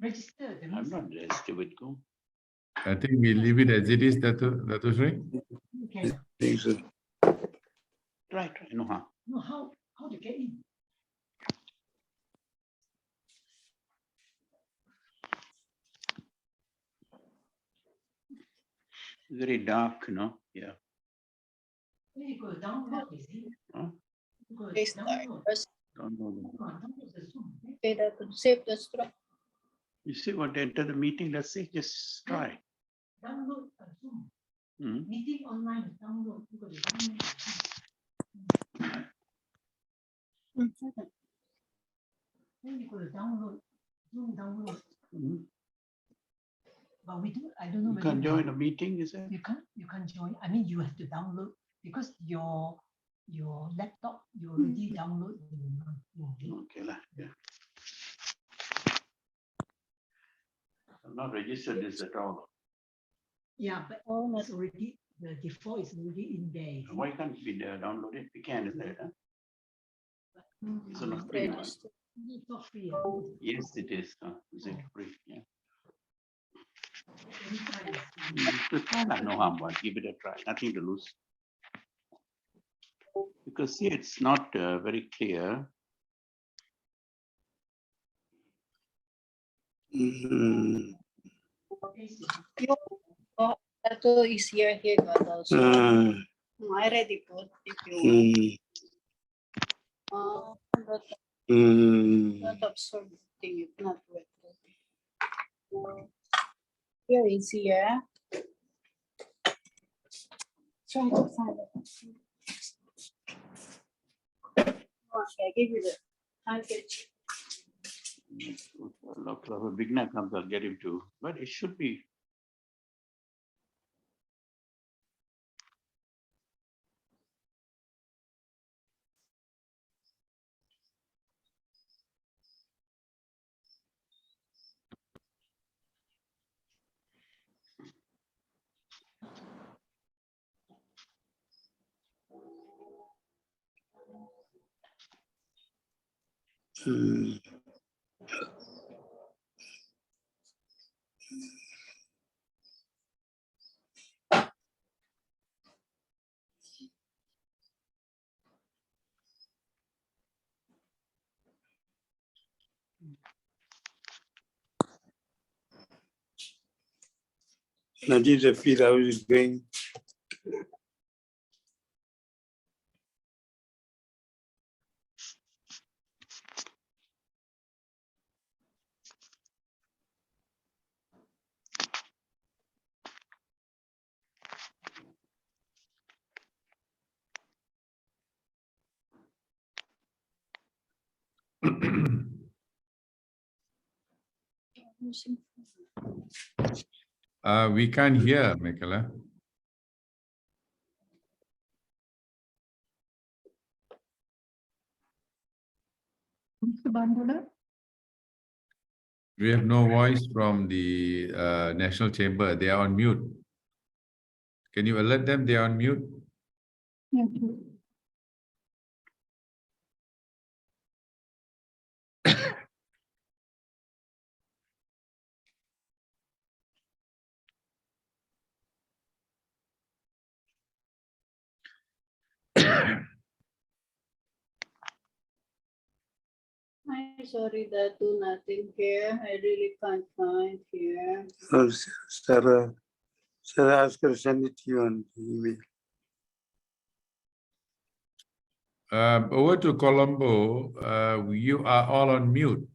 register. I'm not registered with Go. I think we leave it as it is, Dato Sri. Okay. Think so. Right. No, huh? No, how to get in? Very dark, no? Yeah. Then you go download, is it? Huh? You go Restart. download. First, Don't know. Download the Zoom. okay, that to save the structure. You see what enter the meeting? Let's see, just try. Download a Zoom. Hmm. Meeting online, download. You go to download. Then you go to download. Zoom download. Mhm. But we do. I don't know. You whether can join a meeting, is it? You can't join. I mean, you have to download because your laptop you already download. Okay, lah. Yeah. I'm not registered this at all. Yeah, but it's already the default is already in there. Why can't we download it? We can, is that? Huh? It's not free. One. Register. It's not free. Yes, it is. Is it free? Yeah. Anytime. Try lah, no harm. One. Give it a try. Nothing to lose. Because see, it's not very clear. Mhm. Dato is here God also. I already put if you want. Not absorb thing, if not wet. Here is here. Try to find it. Okay, I give you the handkerchief. Look, if a beginner comes, I'll get him to. But it should be. Najib Zafir, how is it going? We can't hear, Michaela. Mr. Bandula? We have no voice from the National Chamber. They are on mute. Can you alert them they are on mute? Thank you. I'm sorry, Dato, nothing here. I really can't find here. Sarah asked her to send it to you on email. Over to Colombo, you are all on mute.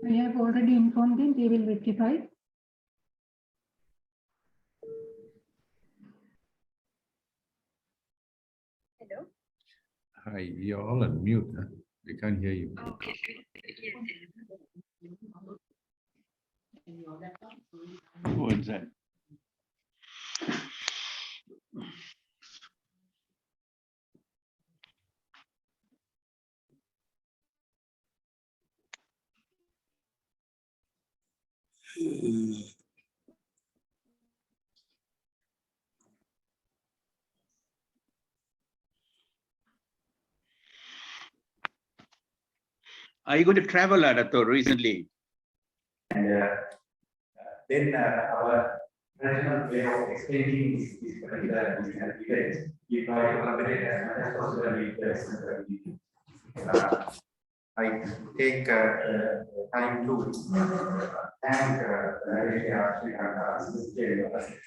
I have already informed them, they will rectify. Hello? Hi, you're all on mute. Huh? We can't hear you. Okay. Who is that? Are you going to travel, Dato, recently? And then our traditional way of explaining this particular event, we try to collaborate as much as possible with the central community. I take time to thank Malaysia, Sri Lanka,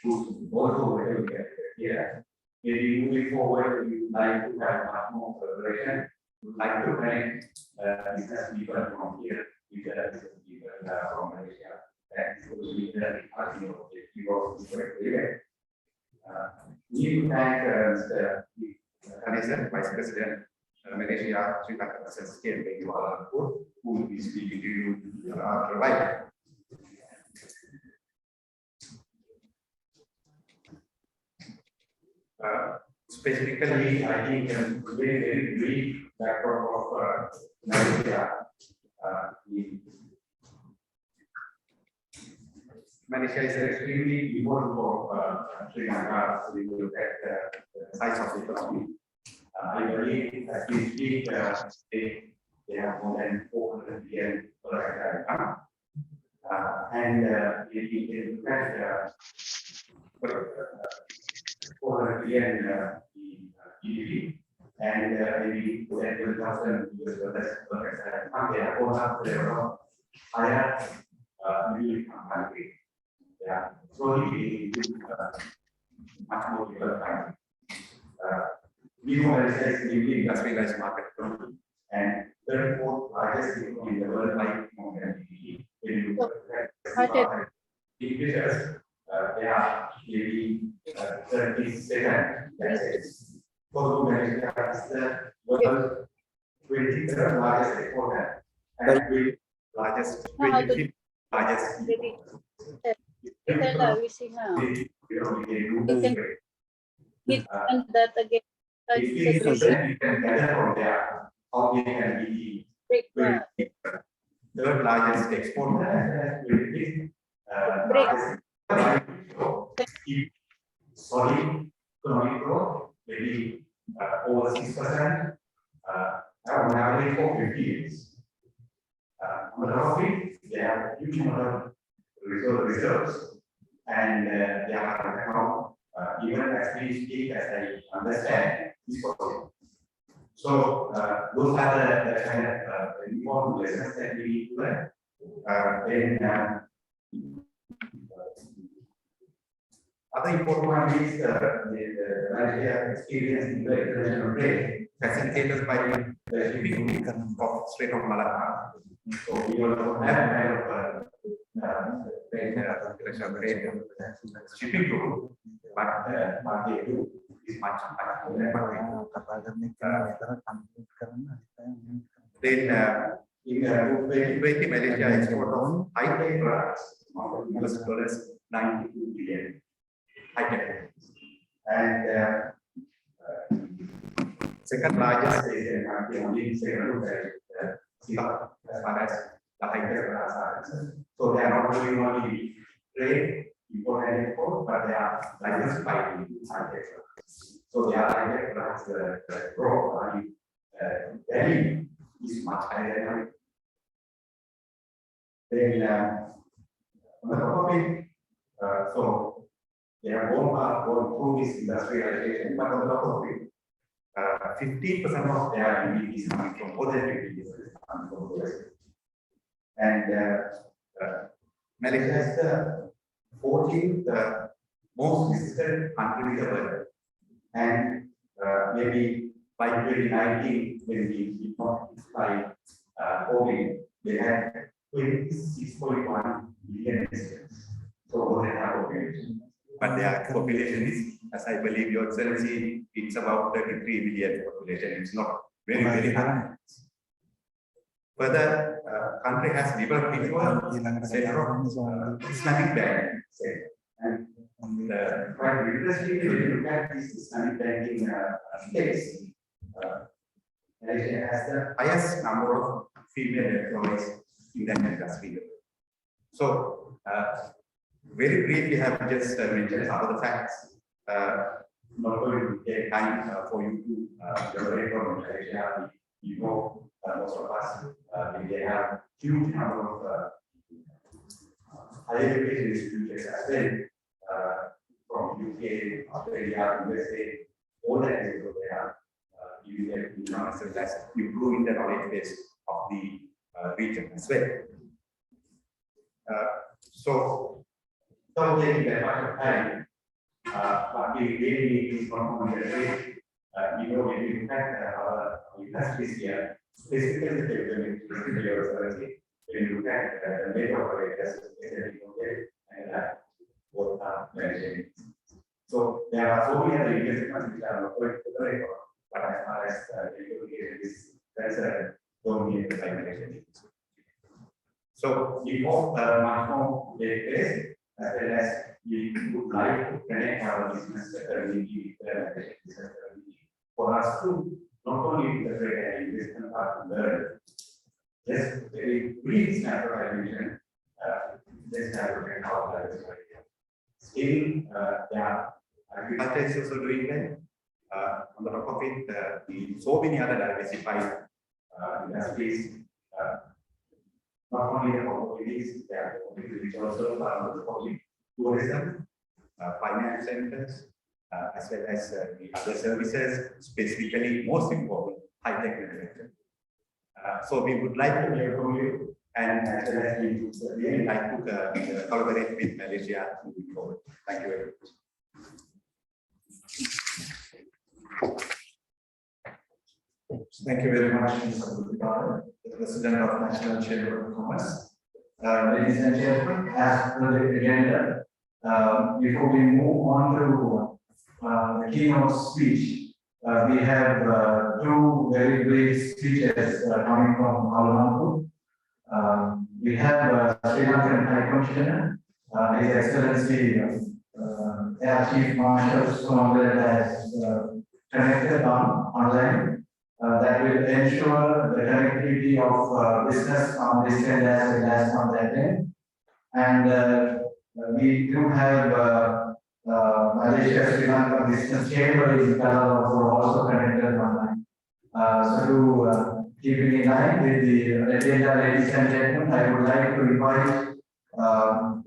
who also will get here. Maybe moving forward, we would like to have much more collaboration. We would like to connect business people from here with the business people from Malaysia. And so we will be asking objective of this event. We need to thank Mr. Kanisa, Vice President, Malaysia, Sri Lanka, who will be speaking to you after right. Specifically, I think very brief background of Malaysia. Malaysia is extremely important for Sri Lanka. So we look at the size of the economy. I believe as we speak, they have more than 400 billion per income. And if we can look at 400 billion GDP and maybe 10,000 US dollars per income, they are all up there higher middle income country. Yeah, slowly much more developed country. We know Malaysia is the industrialized market economy and third, fourth largest economy in the world by GDP. When you look at indicators, they are maybe 32nd. That's it. For Malaysia is the world 23rd largest exporter and the largest 25th largest. That again. You can gather from there how they can be the third largest exporter and solid economic growth, maybe over 6%, on average for 50 years. On top of it, they have a huge amount of reserves, and they are now, even as we speak, as I understand, is possible. So, those are the kind of important lessons that we need to learn. Other important one is the Malaysia experience in the international trade, facilitated by the shipping of Strait of Malacca. So we also have kind of international trade shipping route, but what they do is much more than then in 2020, Malaysia export of high-tech products of US $92 billion. High-tech. And second largest is only second as far as the high-tech products are concerned. So they are not doing only trade, import and export, but they are diversified in high-tech products. So they are high-tech products, the growth value is much higher than then on the top of it, so they have gone through this industrialization, but on the top of it, 50% of their GDP is coming from other activities coming from the West. And Malaysia is the 14th most visited country in the world. And maybe by 2019, when we by COVID, they had 26.1 million residents. So more than half population. But their population is, as I believe your Excellency, it's about 33 million population. It's not very, very high. Further, country has developed into a center of Islamic banking. And quite interestingly, when you look at this Islamic banking space, Malaysia has the highest number of female employees in that industry. So Very briefly, I have just mentioned some of the facts. Not going to take time for you to elaborate on Malaysia. You know, most of us, they have huge number of higher education institutions as well, from UK, Australia, USA, all that is what they have. You get as you grow in the knowledge base of the region as well. So, don't take that much of time. But we really need to from the way, you know, when we look at our industries here, specifically the Excellency, when you look at the labor operators, and what are managing. So there are so many other areas which are not going to the record, but as far as that's a domain of management. So we hope much more take place, as well as we would like to connect our business community for us to not only integrate and investment part of the world. Just very brief snapshot I mentioned, this type of how that is right. Still, yeah, agriculture is also doing well. On the top of it, so many other diversified industries. Not only the opportunities, there which also are tourism, finance centers, as well as the other services, specifically most important, high-tech manufacturing. So we would like to hear from you, and as well as we would really like to collaborate with Malaysia moving forward. Thank you very much. Thank you very much, Mr. Dato, the President of National Chamber of Commerce. Ladies and gentlemen, as per the agenda, before we move on to the keynote speech, we have two very brief speeches coming from Kuala Lumpur. We have Sri Lankan High Commissioner, His Excellency Air Chief Marshal Songle has connected online. That will ensure the connectivity of business on this end as well as on that end. And we do have Malaysia Sri Lanka Business Chamber in Kuala Lumpur also connected online. So to keep it in line with the agenda, ladies and gentlemen, I would like to invite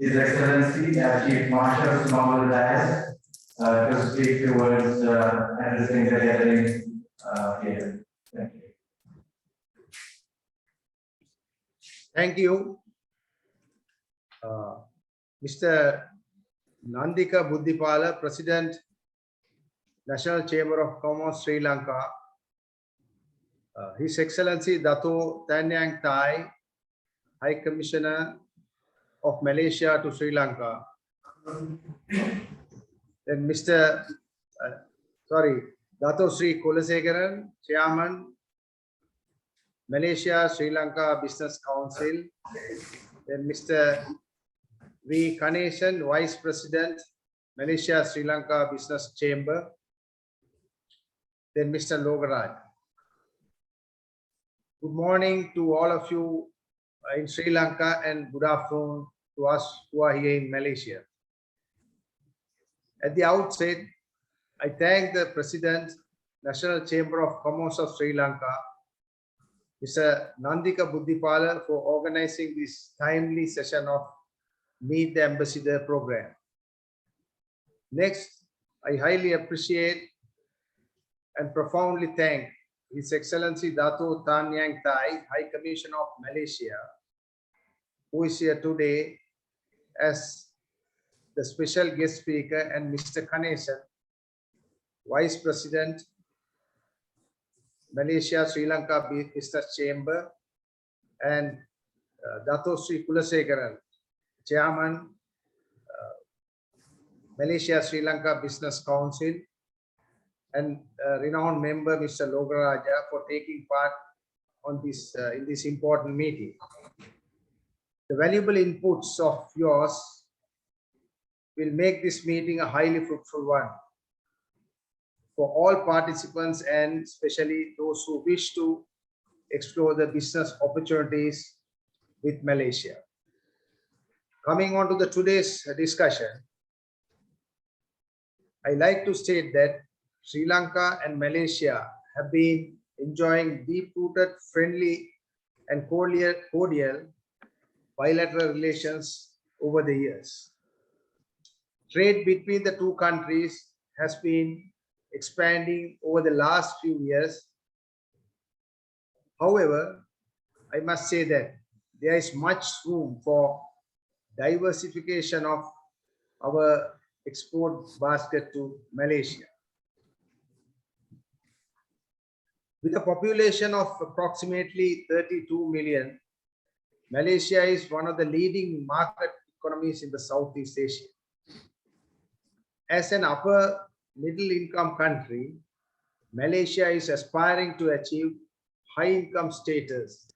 His Excellency Chief Marshal Songle to speak towards addressing the gathering here. Thank you. Thank you. Mr. Nandika Buddhipala, President, National Chamber of Commerce, Sri Lanka. His Excellency Dato Tan Yang Thai, High Commissioner of Malaysia to Sri Lanka. Then Dato Sri Kulasegaran, Chairman, Malaysia Sri Lanka Business Council. Then Mr. V. Ganesan, Vice President, Malaysia Sri Lanka Business Chamber. Then Mr. Logaraj. Good morning to all of you in Sri Lanka and good afternoon to us who are here in Malaysia. At the outset, I thank the President, National Chamber of Commerce of Sri Lanka, Mr. Nandika Buddhipala, for organizing this timely session of Meet the Ambassador program. Next, I highly appreciate and profoundly thank His Excellency Dato Tan Yang Thai, High Commissioner of Malaysia, who is here today as the special guest speaker, and Mr. Ganesan, Vice President, Malaysia Sri Lanka Business Chamber, and Dato Sri Kulasegaran, Chairman, Malaysia Sri Lanka Business Council, and renowned member Mr. Logaraja for taking part on this in this important meeting. The valuable inputs of yours will make this meeting a highly fruitful one for all participants, and especially those who wish to explore the business opportunities with Malaysia. Coming on to the today's discussion, I like to state that Sri Lanka and Malaysia have been enjoying deep-rooted, friendly, and cordial bilateral relations over the years. Trade between the two countries has been expanding over the last few years. However, I must say that there is much room for diversification of our export basket to Malaysia. With a population of approximately 32 million, Malaysia is one of the leading market economies in the Southeast Asia. As an upper middle income country, Malaysia is aspiring to achieve high income status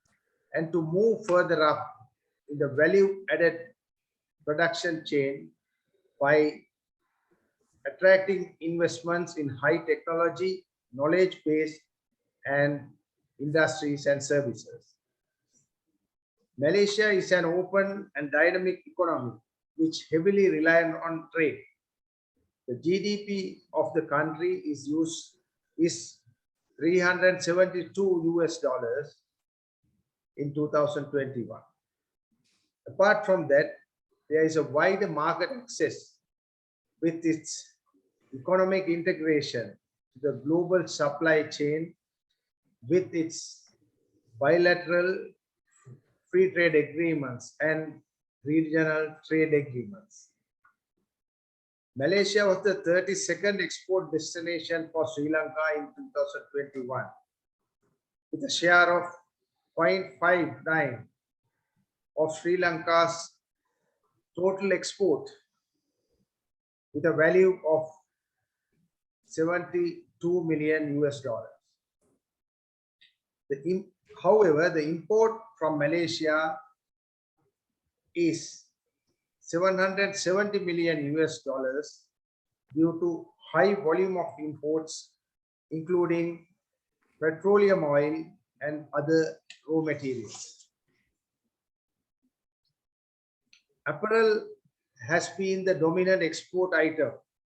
and to move further up in the value added production chain by attracting investments in high technology, knowledge based and industries and services. Malaysia is an open and dynamic economy which heavily relies on trade. The GDP of the country is $372 in 2021. Apart from that, there is a wider market access with its economic integration to the global supply chain with its bilateral free trade agreements and regional trade agreements. Malaysia was the 32nd export destination for Sri Lanka in 2021, with a share of 0.59 of Sri Lanka's total export, with a value of $72 million. However, the import from Malaysia is $770 million due to high volume of imports, including petroleum oil and other raw materials. Apparel has been the dominant export item,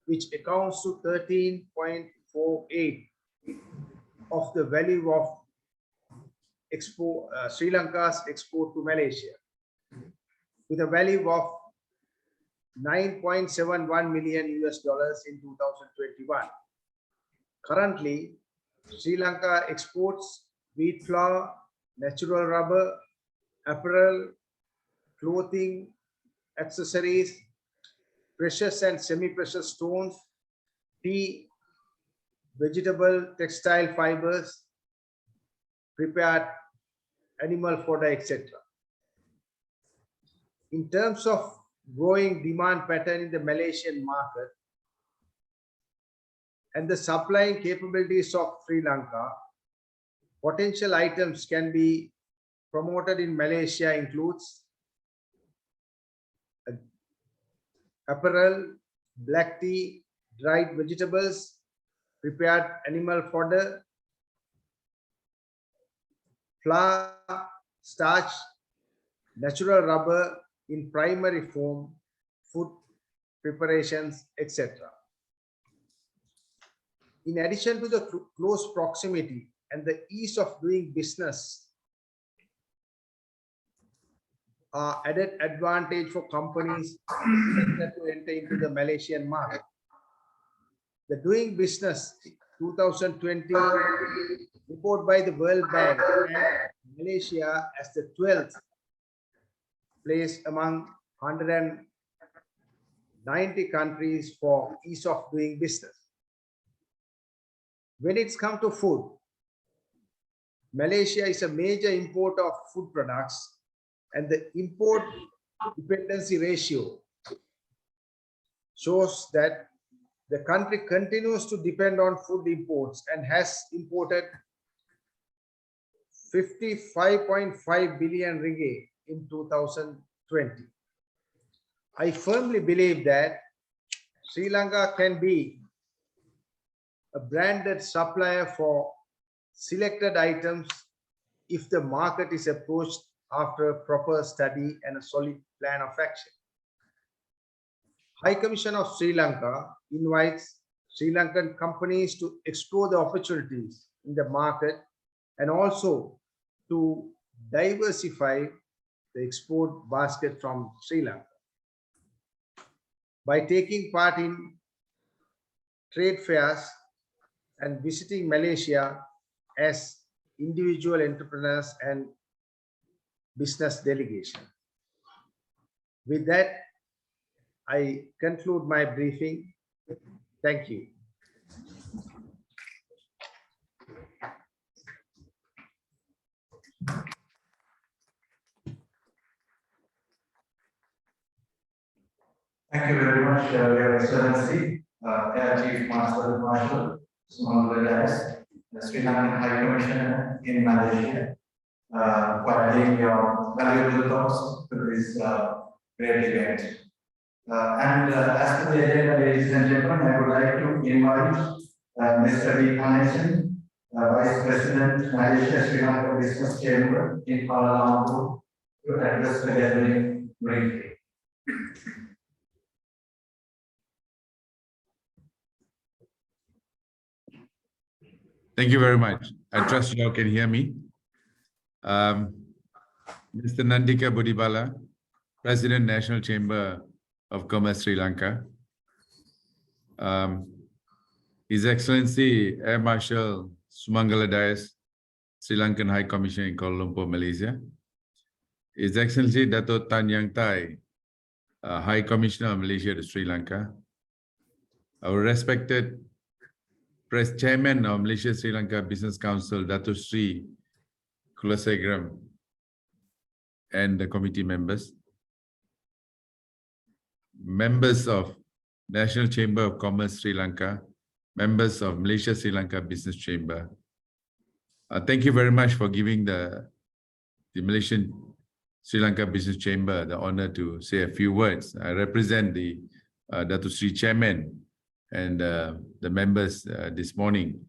which accounts to 13.48 of the value of Sri Lanka's export to Malaysia, with a value of $9.71 million in 2021. Currently, Sri Lanka exports wheat flour, natural rubber, apparel, clothing, accessories, precious and semi-precious stones, tea, vegetable, textile fibers, prepared animal fodder, etc. In terms of growing demand pattern in the Malaysian market and the supplying capabilities of Sri Lanka, potential items can be promoted in Malaysia includes apparel, black tea, dried vegetables, prepared animal fodder, flour, starch, natural rubber in primary form, food preparations, etc. In addition to the close proximity and the ease of doing business, added advantage for companies to enter into the Malaysian market. The doing business 2020 report by the World Bank and Malaysia as the 12th place among 190 countries for ease of doing business. When it's come to food, Malaysia is a major importer of food products, and the import dependency ratio shows that the country continues to depend on food imports and has imported 55.5 billion ringgit in 2020. I firmly believe that Sri Lanka can be a branded supplier for selected items if the market is approached after a proper study and a solid plan of action. High Commissioner of Sri Lanka invites Sri Lankan companies to explore the opportunities in the market and also to diversify the export basket from Sri Lanka. By taking part in trade fairs and visiting Malaysia as individual entrepreneurs and business delegation. With that, I conclude my briefing. Thank you. Thank you very much, Your Excellency, Air Chief Master Marshal, the Sri Lankan High Commissioner in Malaysia, for adding your valuable thoughts to this great event. As per the agenda, ladies and gentlemen, I would like to invite Mr. V. Ganesan, Vice President, Malaysia Sri Lanka Business Chamber in Kuala Lumpur, to address the gathering briefly. Thank you very much. I trust you all can hear me. Mr. Nandika Budibala, President, National Chamber of Commerce, Sri Lanka. His Excellency Air Marshal Sumangala Dias, Sri Lankan High Commissioner in Kuala Lumpur, Malaysia. His Excellency Dato Tan Yang Tai, High Commissioner of Malaysia to Sri Lanka. Our respected Chairman of Malaysia Sri Lanka Business Council, Dato Sri Kulasegaram, and the committee members. Members of National Chamber of Commerce Sri Lanka, members of Malaysia Sri Lanka Business Chamber. Thank you very much for giving the Malaysian Sri Lanka Business Chamber the honor to say a few words. I represent the Dato Sri Chairman and the members this morning.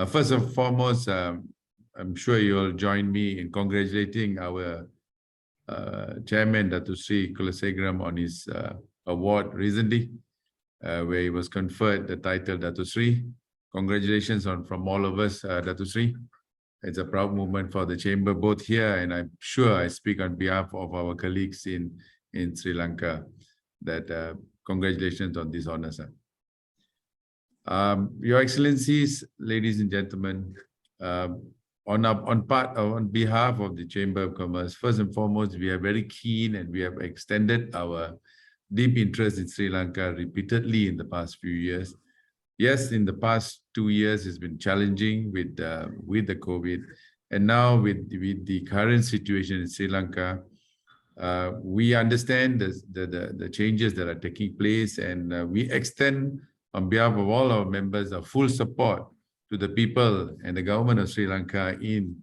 First and foremost, I'm sure you'll join me in congratulating our Chairman, Dato Sri Kulasegaram, on his award recently, where he was conferred the title Dato Sri. Congratulations from all of us, Dato Sri. It's a proud moment for the Chamber, both here, and I'm sure I speak on behalf of our colleagues in Sri Lanka, that congratulations on this honor, sir. Your Excellencies, ladies and gentlemen, on behalf of the Chamber of Commerce, first and foremost, we are very keen and we have extended our deep interest in Sri Lanka repeatedly in the past few years. Yes, in the past 2 years, it's been challenging with the COVID, and now with the current situation in Sri Lanka, we understand the changes that are taking place, and we extend on behalf of all our members our full support to the people and the government of Sri Lanka in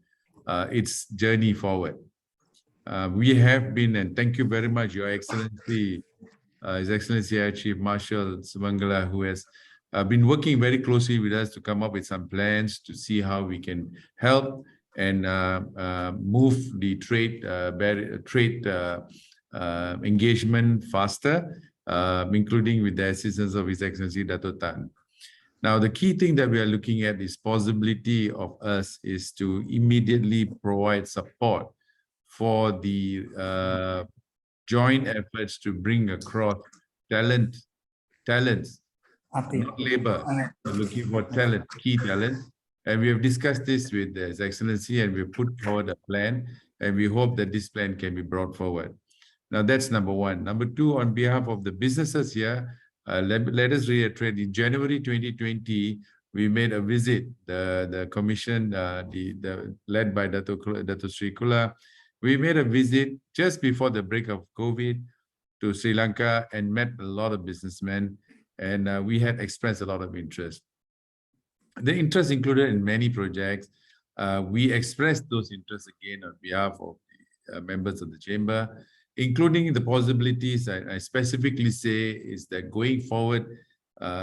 its journey forward. We have been, and thank you very much, Your Excellency, His Excellency Air Chief Marshal Sumangala, who has been working very closely with us to come up with some plans to see how we can help and move the trade engagement faster, including with the assistance of His Excellency Dato Tan. Now, the key thing that we are looking at is possibility of us is to immediately provide support for the joint efforts to bring across talents, not labor. We're looking for talent, key talent. And we have discussed this with His Excellency, and we've put forward a plan, and we hope that this plan can be brought forward. Now, that's number one. Number two, on behalf of the businesses here, let us reiterate, in January 2020, we made a visit, the commission, led by Dato Sri Kula. We made a visit just before the break of COVID to Sri Lanka and met a lot of businessmen, and we had expressed a lot of interest. The interest included in many projects. We expressed those interests again on behalf of the members of the Chamber, including the possibilities. I specifically say is that going forward,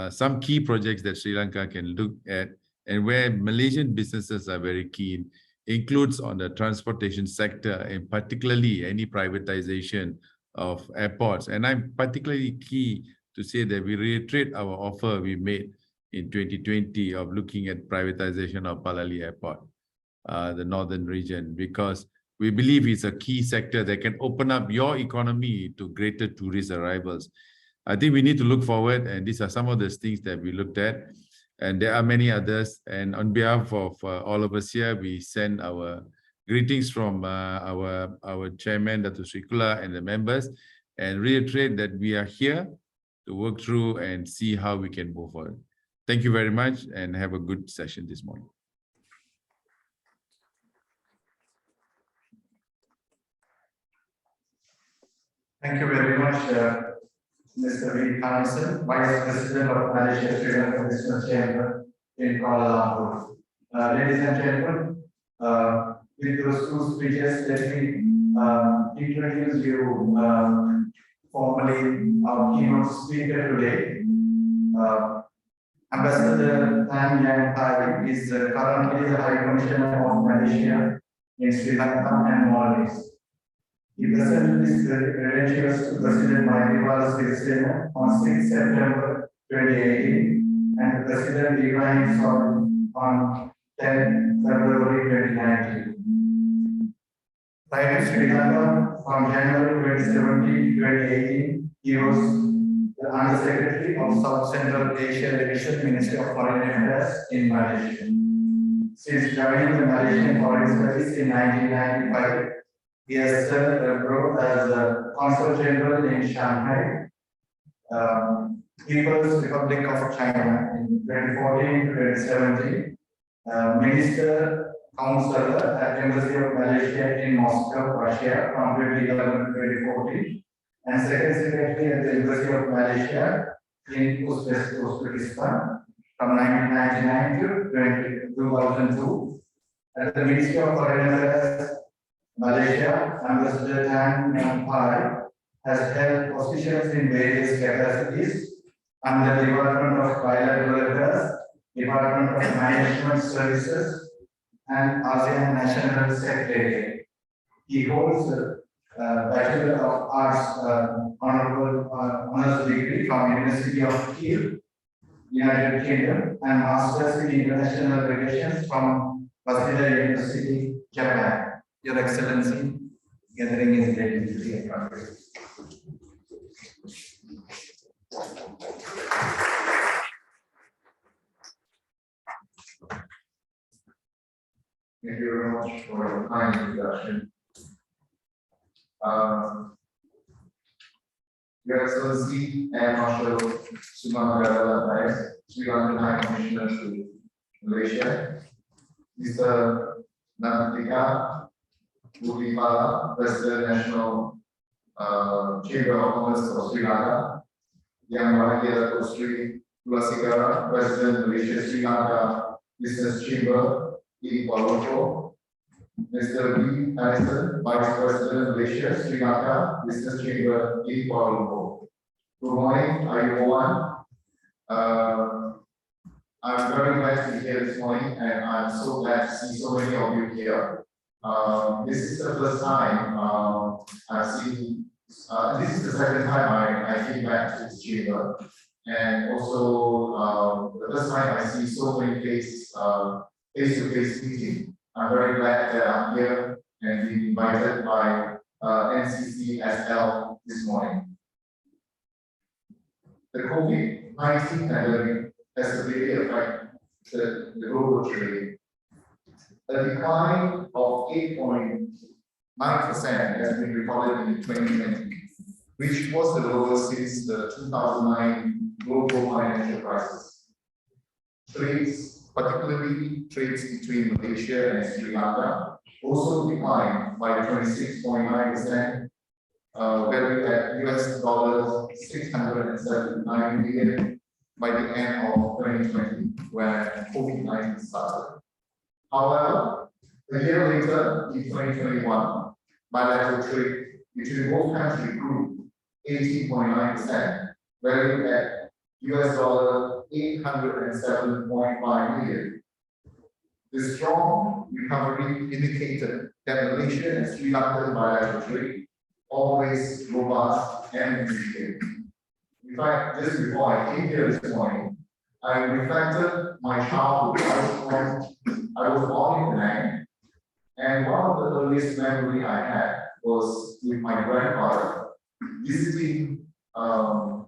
some key projects that Sri Lanka can look at and where Malaysian businesses are very keen includes on the transportation sector, and particularly any privatization of airports. And I'm particularly keen to say that we reiterate our offer we made in 2020 of looking at privatization of Palali Airport, the northern region, because we believe it's a key sector that can open up your economy to greater tourist arrivals. I think we need to look forward, and these are some of the things that we looked at, and there are many others. And on behalf of all of us here, we send our greetings from our chairman, Dato Sri Kula, and the members, and reiterate that we are here to work through and see how we can move forward. Thank you very much, and have a good session this morning. Thank you very much, Mr. V. Carnison, Vice President of Malaysia Sri Lanka National Chamber in Kuala Lumpur. Ladies and gentlemen, with those two speeches, let me introduce you formally our keynote speaker today. Ambassador Tan Yang Thai is currently the High Commissioner of Malaysia in Sri Lanka and Maldives. He presented his credentials to President Mahathir Sirisena on 6 September 2018, and the President resigned on 10 February 2019. Prior to Sri Lanka, from January 2017 to 2018, he was the Undersecretary of South Central Asia Division, Ministry of Foreign Affairs in Malaysia. Since joining the Malaysian Foreign Service in 1995, he has served abroad as a Consul General in Shanghai, People's Republic of China in 2014 to 2017, Minister Counselor at Embassy of Malaysia in Moscow, Russia from 2011 to 2014, and Second Secretary at the Embassy of Malaysia in Uzbekistan from 1999 to 2002. At the Ministry of Foreign Affairs, Malaysia, Ambassador Tan Yang Thai has held positions in various capacities under the Department of Bilateral Affairs, Department of Management Services, and ASEAN National Secretary. He holds a Bachelor of Arts honors degree from University of Kiel, United Kingdom, and Masters in International Relations from Waseda University, Japan. Your Excellency, gathering is ready to be appropriate. Thank you very much for your kind introduction. Your Excellency Air Marshal Sumangala, Sri Lankan High Commissioner to Malaysia, Mr. Natika Budipala, President National Chamber of Commerce of Sri Lanka, Yang Bahagia Dato Sri Kulasigara, President Malaysia Sri Lanka Business Chamber in Kuala Lumpur, Mr. V. Harrison, Vice President Malaysia Sri Lanka Business Chamber in Kuala Lumpur. Good morning, everyone. I'm very glad to be here this morning, and I'm so glad to see so many of you here. This is the first time I've seen, this is the second time I came back to this chamber, and also the first time I see so many faces, face-to-face meeting. I'm very glad that I'm here and being invited by NCCSL this morning. The COVID-19 pandemic has severely affected the global trade. A decline of 8.9% has been recorded in 2020, which was the lowest since the 2009 global financial crisis. Trades, particularly trades between Malaysia and Sri Lanka, also declined by 26.9%, valued at $679 million by the end of 2020, when COVID-19 started. However, a year later, in 2021, bilateral trade between both countries grew 18.9%, valued at $807.5 million. The strong recovery indicated that Malaysia and Sri Lankan bilateral trade always robust and resilient. In fact, just before I came here this morning, I reflected my childhood. I was born in Penang, and one of the earliest memory I had was with my grandfather visiting a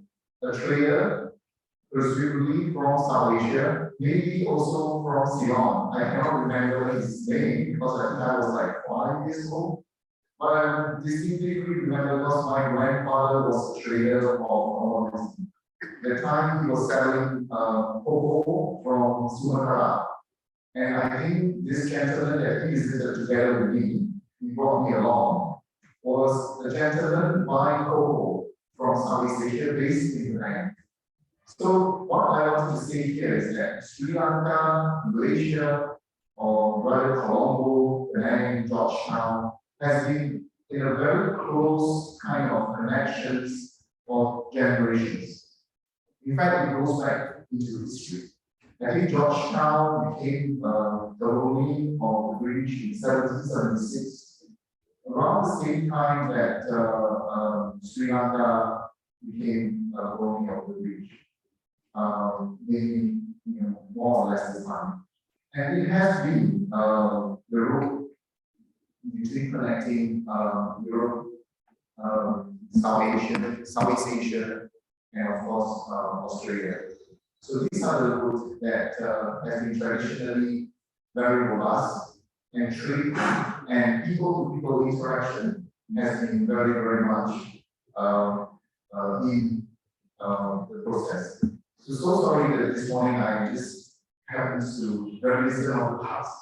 trader, presumably from South Asia, maybe also from Ceylon. I cannot remember his name because at the time I was like 5 years old. But I distinctly remember because my grandfather was a trader of commodities. At the time he was selling cocoa from Sumatra. And I think this gentleman that he visited together with me, he brought me along, was a gentleman buying cocoa from Southeast Asia based in Penang. So what I want to say here is that Sri Lanka, Malaysia, or rather Colombo, Penang, Georgetown, has been in a very close kind of connections for generations. In fact, it goes back into history. I think Georgetown became the colony of the British in 1776, around the same time that Sri Lanka became a colony of the British. Maybe more or less the time. And it has been the route between connecting Europe, Southeast Asia, and of course Australia. So these are the routes that have been traditionally very robust, and trade and people-to-people interaction has been very, very much in the process. So sorry that this morning I just happens to reminisce on the past.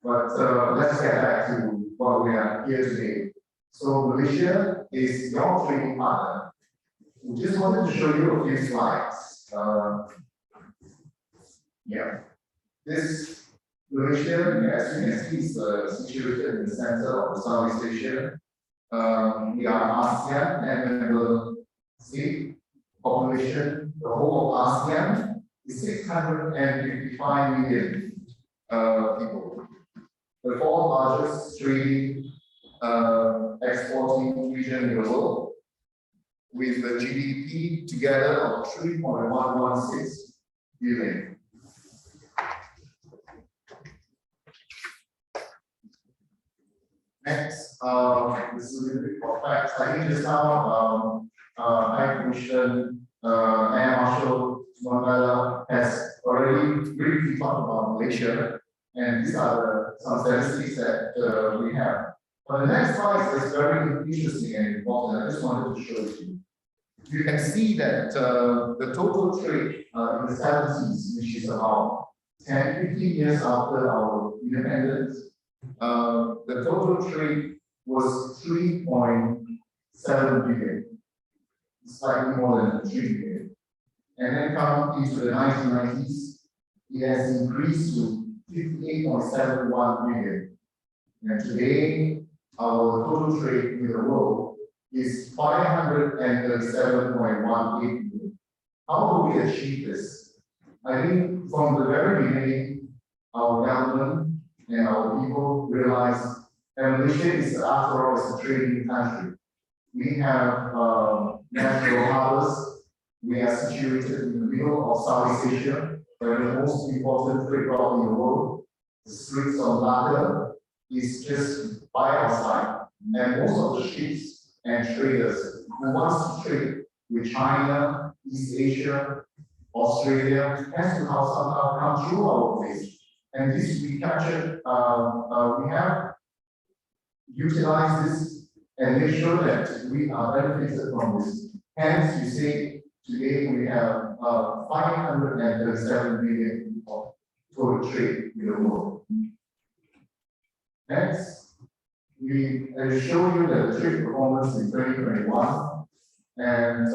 But let's get back to what we are here today. So Malaysia is your trading partner. We just wanted to show you a few slides. This Malaysia, as you can see, is situated in the center of the Southeast Asia. We are ASEAN and member state. Population, the whole of ASEAN is 655 million people. The fourth largest trading exporting region in the world, with the GDP together of 3.116 billion. Next, this is a little bit of facts. I think just now, High Commissioner Air Marshal Mangala has already briefly talked about Malaysia, and these are some statistics that we have. But the next slide is very interesting and important. I just wanted to show it to you. You can see that the total trade in the 70s, which is about 10-15 years after our independence, the total trade was 3.7 billion, slightly more than 3 billion. And then coming into the 1990s, it has increased to 58.71 billion. And today, our total trade with the world is 537.18 billion. How do we achieve this? I think from the very beginning, our government and our people realized that Malaysia is, after all, is a trading country. We have natural harbors. We are situated in the middle of Southeast Asia, where the most important trade route in the world, the Straits of Malacca, is just by our side. And most of the ships and traders who wants to trade with China, East Asia, Australia, has to somehow come through our place. And this we captured, we have utilized this and make sure that we are benefited from this. Hence, you see, today we have 537 billion of total trade in the world. Next, we show you the trade performance in 2021, and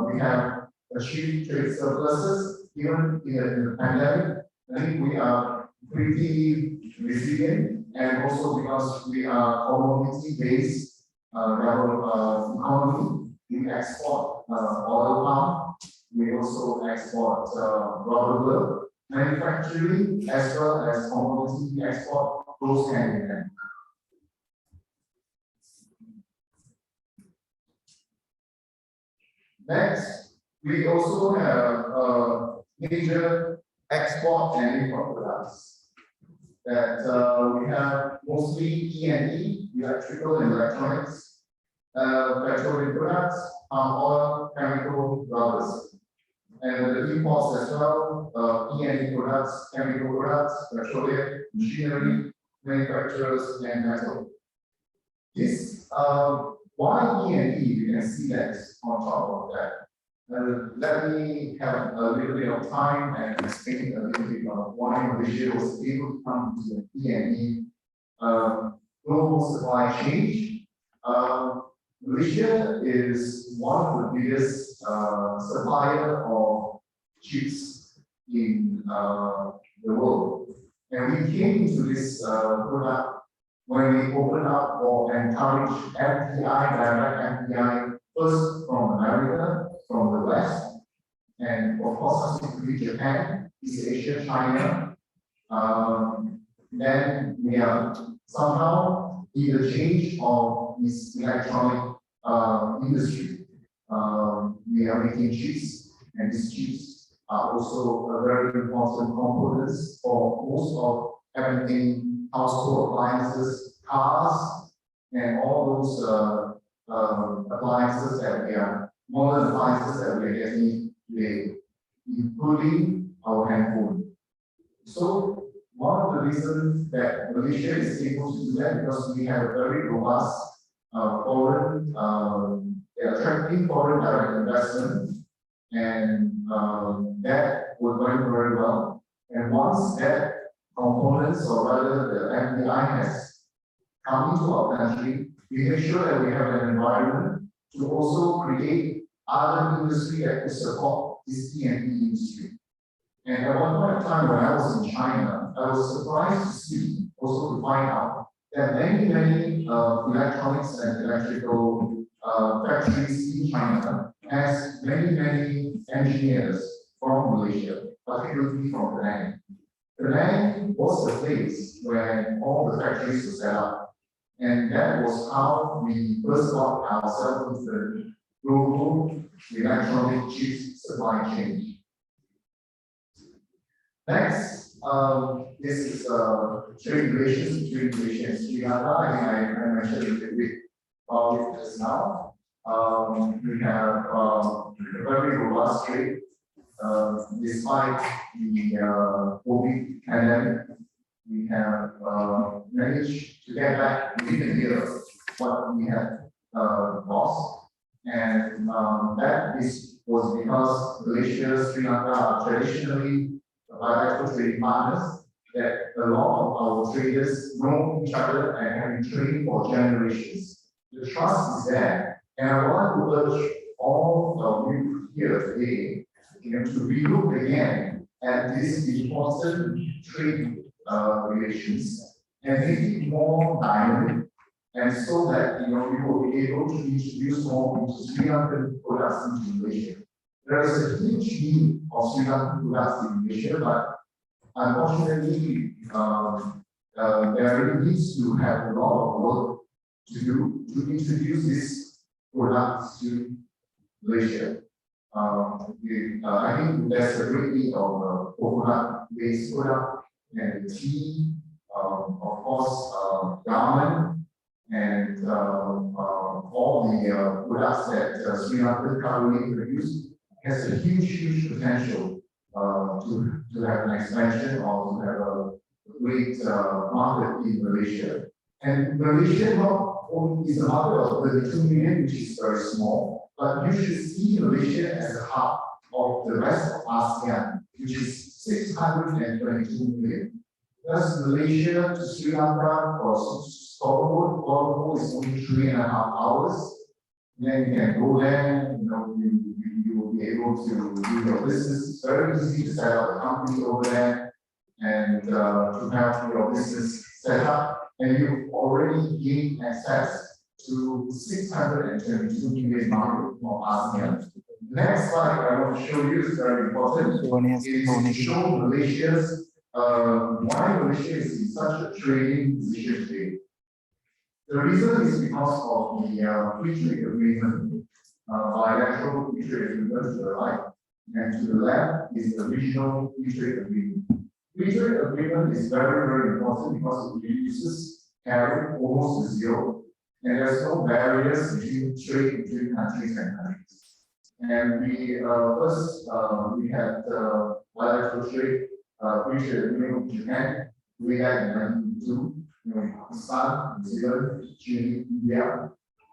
we have achieved trade surpluses even in the pandemic. I think we are pretty resilient, and also because we are commodity-based economy, we export oil palm, we also export rubber, manufacturing as well as commodity export goes hand in hand. Next, We also have major export and import products that we have mostly E&E, electrical and electronics, petroleum products, palm oil, chemical, rubbers. And the imports as well, E&E products, chemical products, petroleum, machinery, manufacturers, and metal. This, why E&E, you can see that on top of that. Let me have a little bit of time and explain a little bit of why Malaysia was able to come to the E&E global supply chain. Malaysia is one of the biggest supplier of chips in the world. And we came into this product when we opened up or encouraged FDI, direct FDI, first from America, from the West, and of course, subsequently Japan, East Asia, China. Then we are somehow in the change of this electronic industry. We are making chips, and these chips are also a very important components for most of everything, household appliances, cars, and all those appliances that we are, modern appliances that we are getting today, including our handphone. So one of the reasons that Malaysia is able to do that because we have a very robust foreign, attracting foreign direct investment, and that will going very well. And once that components or rather the FDI has come into our country, we make sure that we have an environment to also create other industry that will support this E&E industry. And at one point of time when I was in China, I was surprised to see, also to find out, that many electronics and electrical factories in China has many engineers from Malaysia, particularly from Penang. Penang was the place where all the factories were set up. And that was how we first got ourselves into the global electronic chip supply chain. Next, this is trade relations between Malaysia and Sri Lanka. I mentioned a little bit about it just now. We have a very robust trade. Despite the COVID pandemic, we have managed to get back within a year what we had lost. And that was because Malaysia, Sri Lanka are traditionally bilateral trading partners, that a lot of our traders know each other and have been trading for generations. The trust is there. And I want to urge all of you here today to relook again at this important trade relations and make it more dynamic, and so that we will be able to introduce more into Sri Lankan products into Malaysia. There is a huge need of Sri Lankan products in Malaysia, but unfortunately, there needs to have a lot of work to do to introduce these products to Malaysia. I think there's a great need of coconut-based product and tea, of course, garment, and all the products that Sri Lanka currently produce has a huge potential to have an expansion or to have a great market in Malaysia. And Malaysia not only is a market of 32 million, which is very small, but you should see Malaysia as a hub of the rest of ASEAN, which is 622 million. Thus, Malaysia to Sri Lanka or Colombo is only 3.5 hours. Then you can go there, you will be able to do your business. It's very easy to set up a company over there and to have your business set up. And you've already gained access to 622 million market for ASEAN. The next slide I want to show you is very important. Is to show Malaysia's why Malaysia is in such a trading position today. The reason is because of the free trade agreement bilateral free trade agreement to the right, and to the left is the regional free trade agreement. Free trade agreement is very, very important because it reduces tariff almost to zero, and there's no barriers between trade between countries and countries. And we first we had bilateral trade free trade agreement with Japan. We had in 1992, Pakistan, New Zealand, Chile, India,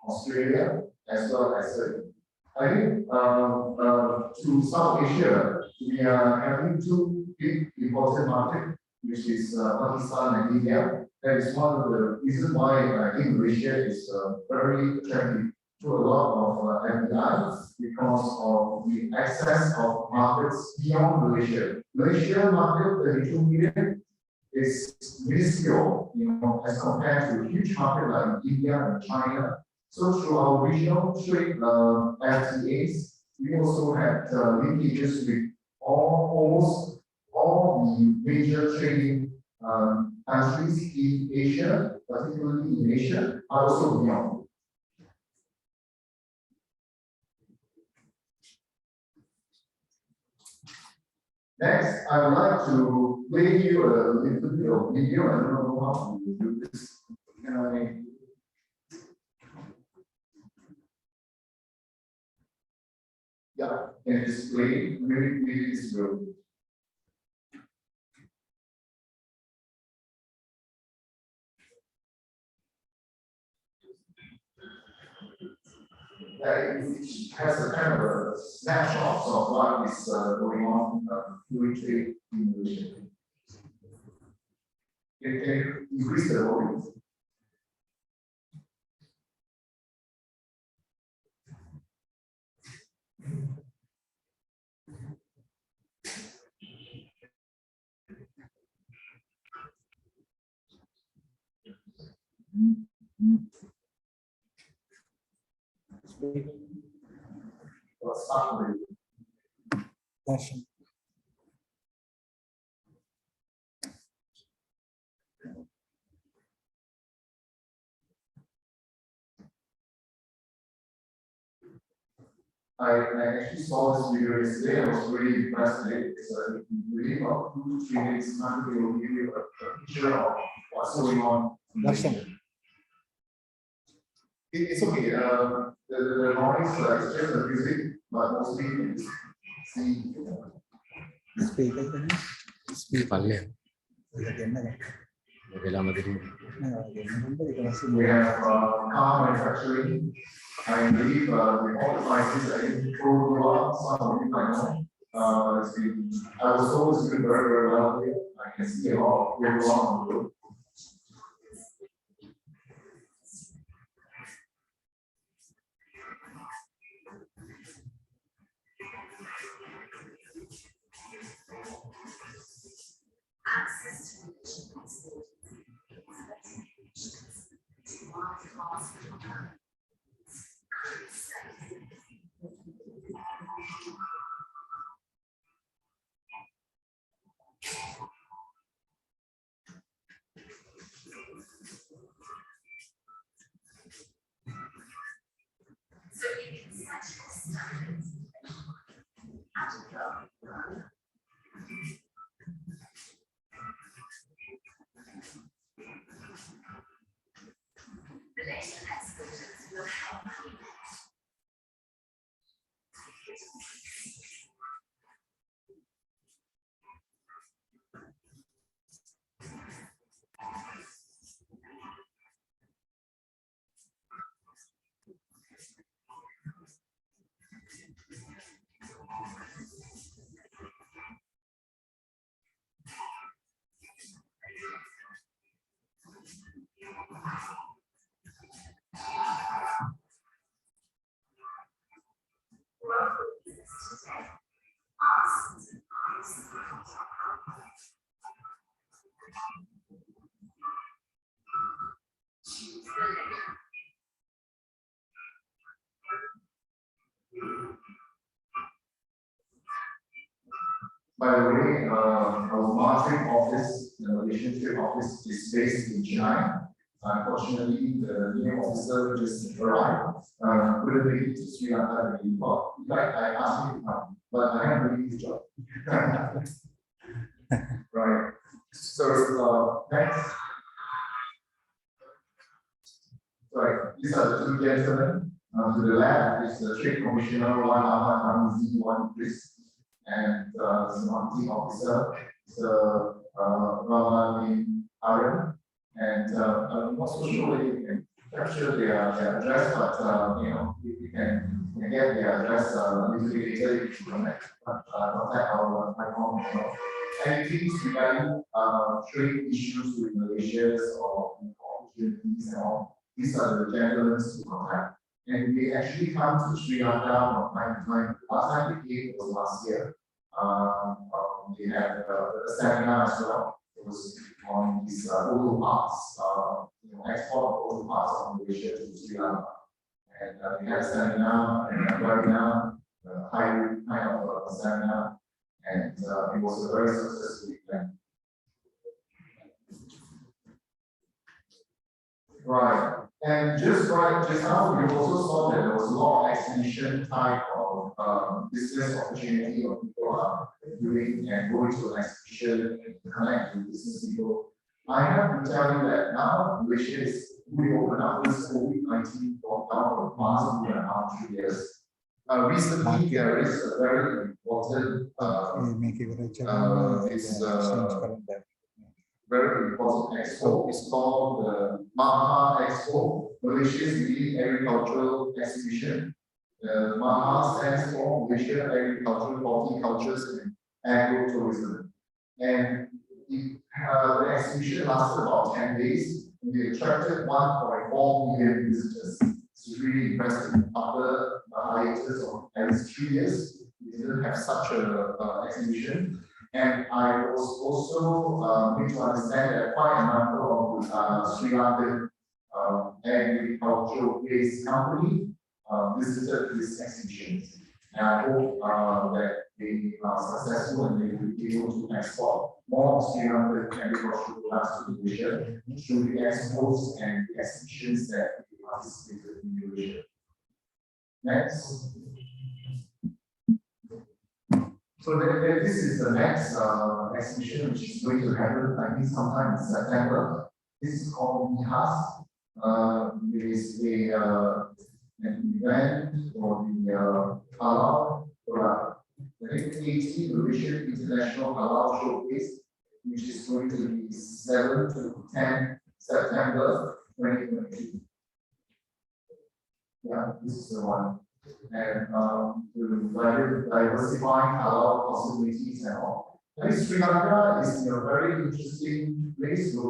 Australia, as well as Turkey. I think to South Asia, we are having two big important markets, which is Pakistan and India. That is one of the reasons why I think Malaysia is very attractive to a lot of FDI because of the access of markets beyond Malaysia. Malaysia market, 32 million, is minuscule, as compared to a huge market like India and China. So through our regional trade FTAs, we also had linkages with almost all the major trading countries in Asia, particularly in Asia, but also beyond. Next, I would like to play you a little bit of video. I don't know how to do this. Can I? Yeah, can display maybe this will. It has a kind of a snapshot of what is going on during trade in Malaysia. Can you increase the volume? Let's start with I actually saw this video yesterday. I was really impressed with it. It's really about 2 to 3 minutes. Not to give you a picture of what's going on. It's okay. The noise is just the music, but mostly it's see. We have car manufacturing. I believe the oil prices are in control. Some of you might know. I was always doing very, very well here. I can see a lot of very long on the road. By the way, our marketing office, the Malaysian trade office, is based in China. Unfortunately, the new officer just arrived. Couldn't make it to Sri Lanka anymore. In fact, I asked him to come, but I haven't really his job. Right. So next. Sorry, these are the two gentlemen. To the left is the Trade Commissioner, one Ahmad Ramizi, one Chris, and the marketing officer, the Rahman Aaron. And I'm not so sure whether you can capture their address, but you know, if you can get their address a little bit later, you can contact our High Commissioner. Anything regarding trade issues with Malaysia or opportunities and all, these are the gentlemen to contact. And we actually come to Sri Lanka from time to time. Last time we came was last year. We had a seminar as well. It was on these auto parts, export of auto parts from Malaysia to Sri Lanka. And we had a seminar and a webinar, hybrid kind of seminar, and it was a very successful event. Right. And just now, we also saw that there was a lot of exhibition type of business opportunity of people are doing and going to an exhibition and connect with business people. I have to tell you that now, which is we open up this COVID-19 lockdown for the past 2.5 years. Recently, there is a very important very important expo. It's called the Maha Expo, Malaysia's leading agricultural exhibition. Maha stands for Malaysia Agricultural, Horticultures and Agro-Tourism. And the exhibition lasted about 10 days. We attracted 1.4 million visitors. It's really impressive. After a hiatus of at least 3 years, we didn't have such an exhibition. And I was also made to understand that quite a number of Sri Lankan agricultural-based company visited this exhibition. And I hope that they are successful and they will be able to export more Sri Lankan agricultural products to Malaysia through the expos and the exhibitions that they participated in Malaysia. Next. So this is the next exhibition which is going to happen, I think, sometime in September. This is called MIHAS. It is an event for the halal product. The 80 Malaysian International Halal Showcase, which is going to be 7 to 10 September 2022. Yeah, this is the one. And to diversify halal possibilities and all. I think Sri Lanka is a very interesting place to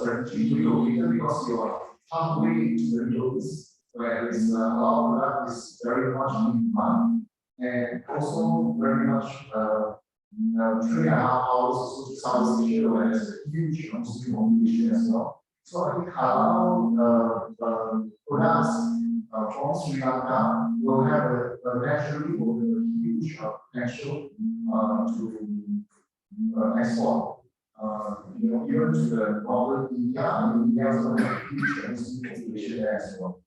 strategically located because you are halfway to the Middle East, where this halal product is very much in demand and also very much 3.5 hours or so to South Asia, where there's a huge Muslim population as well. So I think halal products from Sri Lanka will have a naturally huge potential to export. Even to the northern India, and India also has a huge Muslim population there as well.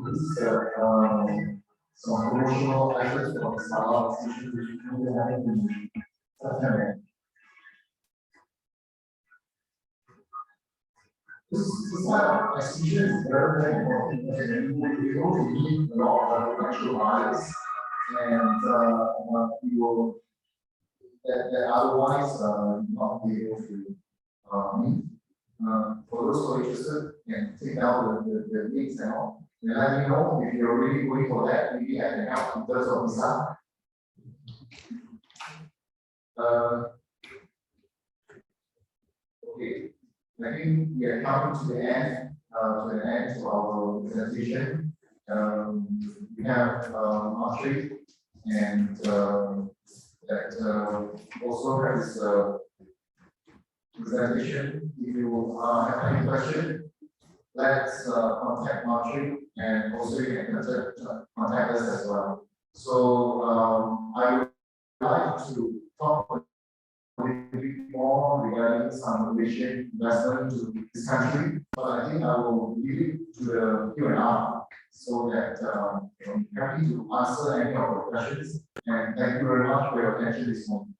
This is some promotional efforts for the halal exhibition which we will have in September. This type of exhibition is very important because we will meet a lot of potential buyers and we will that otherwise not be able to meet. For those who are interested, can take out the links and all. And let me know if you're really going for that. Maybe I can help in terms of visa. Okay, I think we are coming to the end of our presentation. We have Archery and that also has presentation. If you have any question, let's contact Marjorie, and also you can contact us as well. So I would like to talk a little bit more regarding some Malaysian investment to this country, but I think I will leave it to the Q&A so that I'm happy to answer any of the questions. And thank you very much for your attention this morning.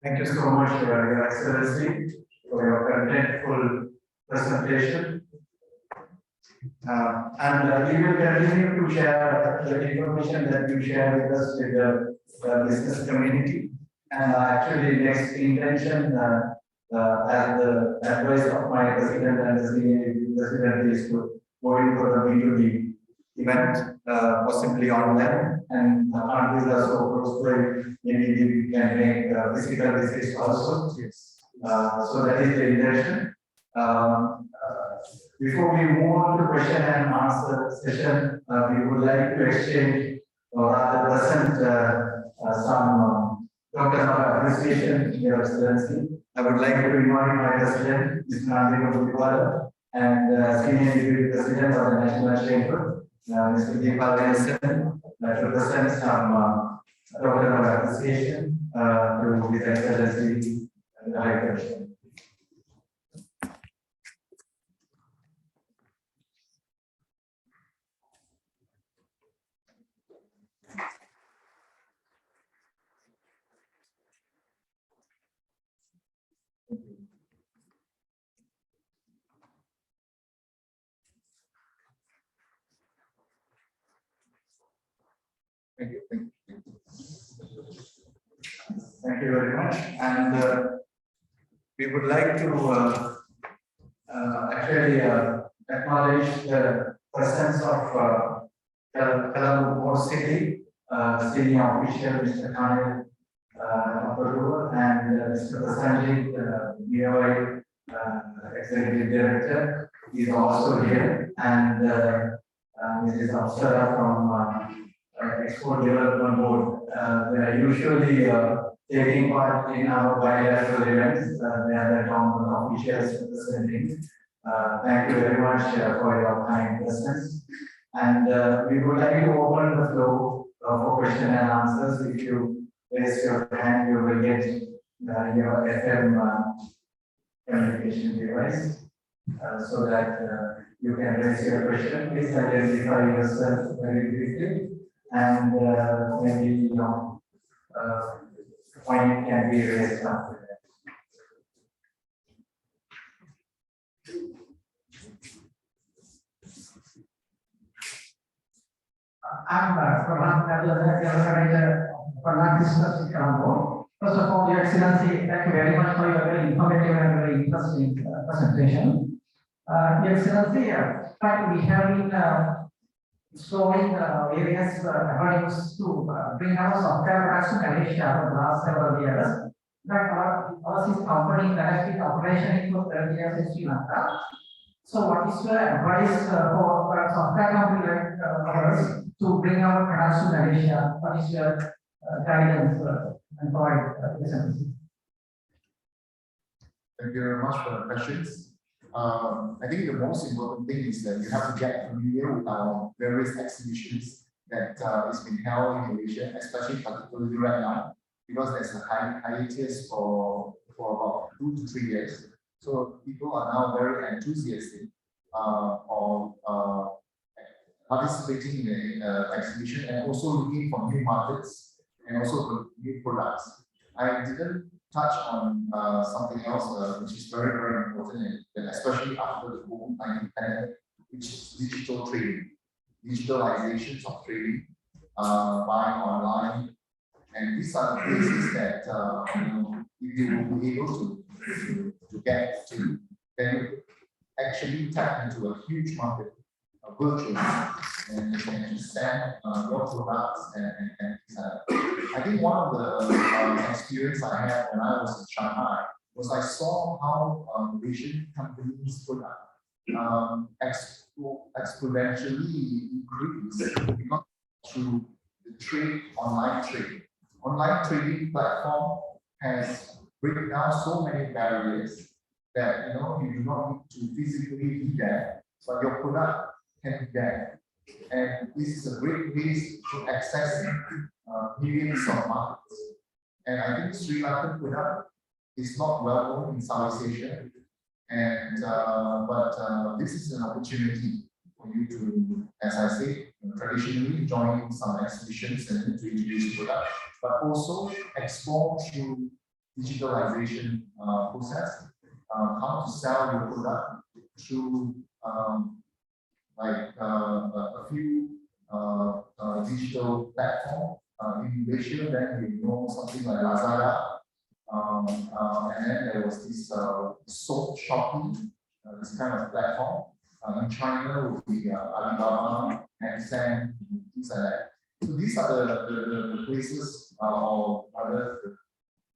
Thank you so much, Your Excellency, for your contentful presentation. And we will continue to share the information that you share with us with the business community. And actually, next intention, as the advice of my president and the senior president, is to go in for the B2B event, possibly online. And countries are so close by, maybe we can make physical visits also. Yes. So that is the intention. Before we move on to question and answer session, we would like to exchange or rather present some token of appreciation to Your Excellency. I would like to invite my president, Mr. Nato, and senior deputy president of the National Chamber, Mr. Deepak, to present some token of appreciation to His Excellency and the High Commissioner. Thank you. Thank you very much. And we would like to actually acknowledge the presence of Colombo City senior official, Mr. Khan, and Mr. Prasanjit, BOI Executive Director, is also here, and Mrs. Apsara from Export Development Board. They are usually taking part in our bilateral events. They are the town officials representing. Thank you very much for your kind presence. And we would like to open the floor for question and answers. If you raise your hand, you will get your FM communication device so that you can raise your question. Please identify yourself very briefly, and maybe point can be raised after that. I'm from the Colombo. First of all, Your Excellency, thank you very much for your very informative and very interesting presentation. Your Excellency, we have been exploring various avenues to bring our software products to Malaysia for the last several years. In fact, ours is company that has been operational for 30 years in Sri Lanka. So what is your advice for a software company like ours to bring our products to Malaysia? What is your guidance and provide Excellency? Thank you very much for the questions. I think the most important thing is that you have to get familiar with our various exhibitions that is being held in Malaysia, especially particularly right now, because there's a hiatus for about 2 to 3 years. So people are now very enthusiastic on participating in the exhibition and also looking for new markets and also for new products. I didn't touch on something else which is very, very important, and especially after the COVID-19 pandemic, which is digital trading, digitalizations of trading, buying online, and these are the places that if you will be able to get to, then you actually tap into a huge market virtually, and you can sell your products and I think one of the experience I had when I was in Shanghai was I saw how Malaysian companies put up exponentially increase because through the trade, online trade. Online trading platform has break down so many barriers that you do not need to physically be there, but your product can be there. And this is a great way to access millions of markets. And I think Sri Lankan product is not well known in Southeast Asia. And but this is an opportunity for you to, as I say, traditionally join some exhibitions and to introduce product, but also explore through digitalization process, how to sell your product through a few digital platforms. In Malaysia, then something like Lazada, and then there was this Soap Shopee, this kind of platform. In China would be Alibaba, Tencent, things like that. So these are the places, or rather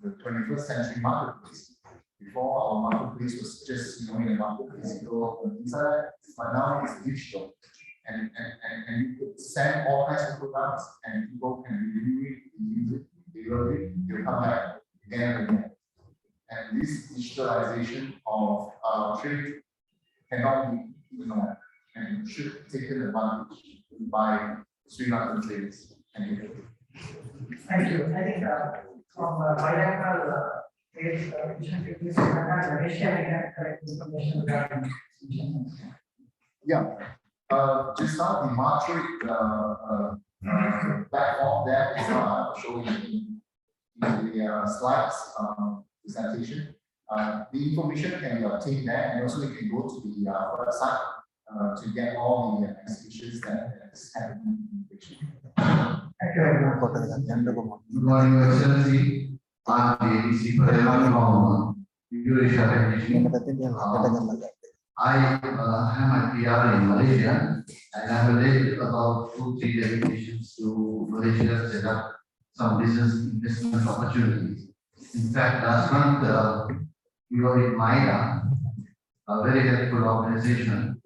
the 21st century marketplace. Before, our marketplace was just in a market physical and things like that, but now it's digital. And you could send all kinds of products, and people can review it, use it, they love it, they'll come back again and again. And this digitalization of trade cannot be ignored and should be taken advantage by Sri Lankan traders. Thank you. Thank you. I think from bilateral trade, Malaysia, we have correct information regarding. Yeah. Just now the Matrix platform that is showing in the slides presentation. The information can be obtained there, and also you can go to the website to get all the exhibitions that is happening in Malaysia. Thank you very much. Good morning, Your Excellency. I'm the ADC from Eurasia. I have my PR in Malaysia, and I have led about 2-3 delegations to Malaysia to set up some business investment opportunities. In fact, last month we were in MIDA, a very helpful organization,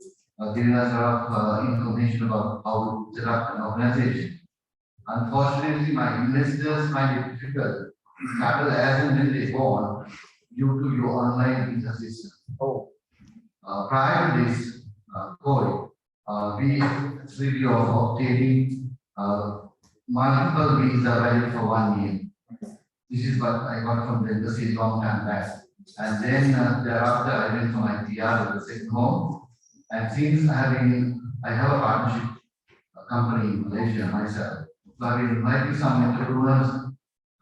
giving us a lot of information about how to set up an organization. Unfortunately, my investors find it difficult to travel as and when they born due to your online visa system. Prior to this code, we really of obtaining multiple visa valid for 1 year. This is what I got from the embassy long time back. And then thereafter, I went for my PR at the second home. And since I have a partnership company in Malaysia myself, so I've been inviting some entrepreneurs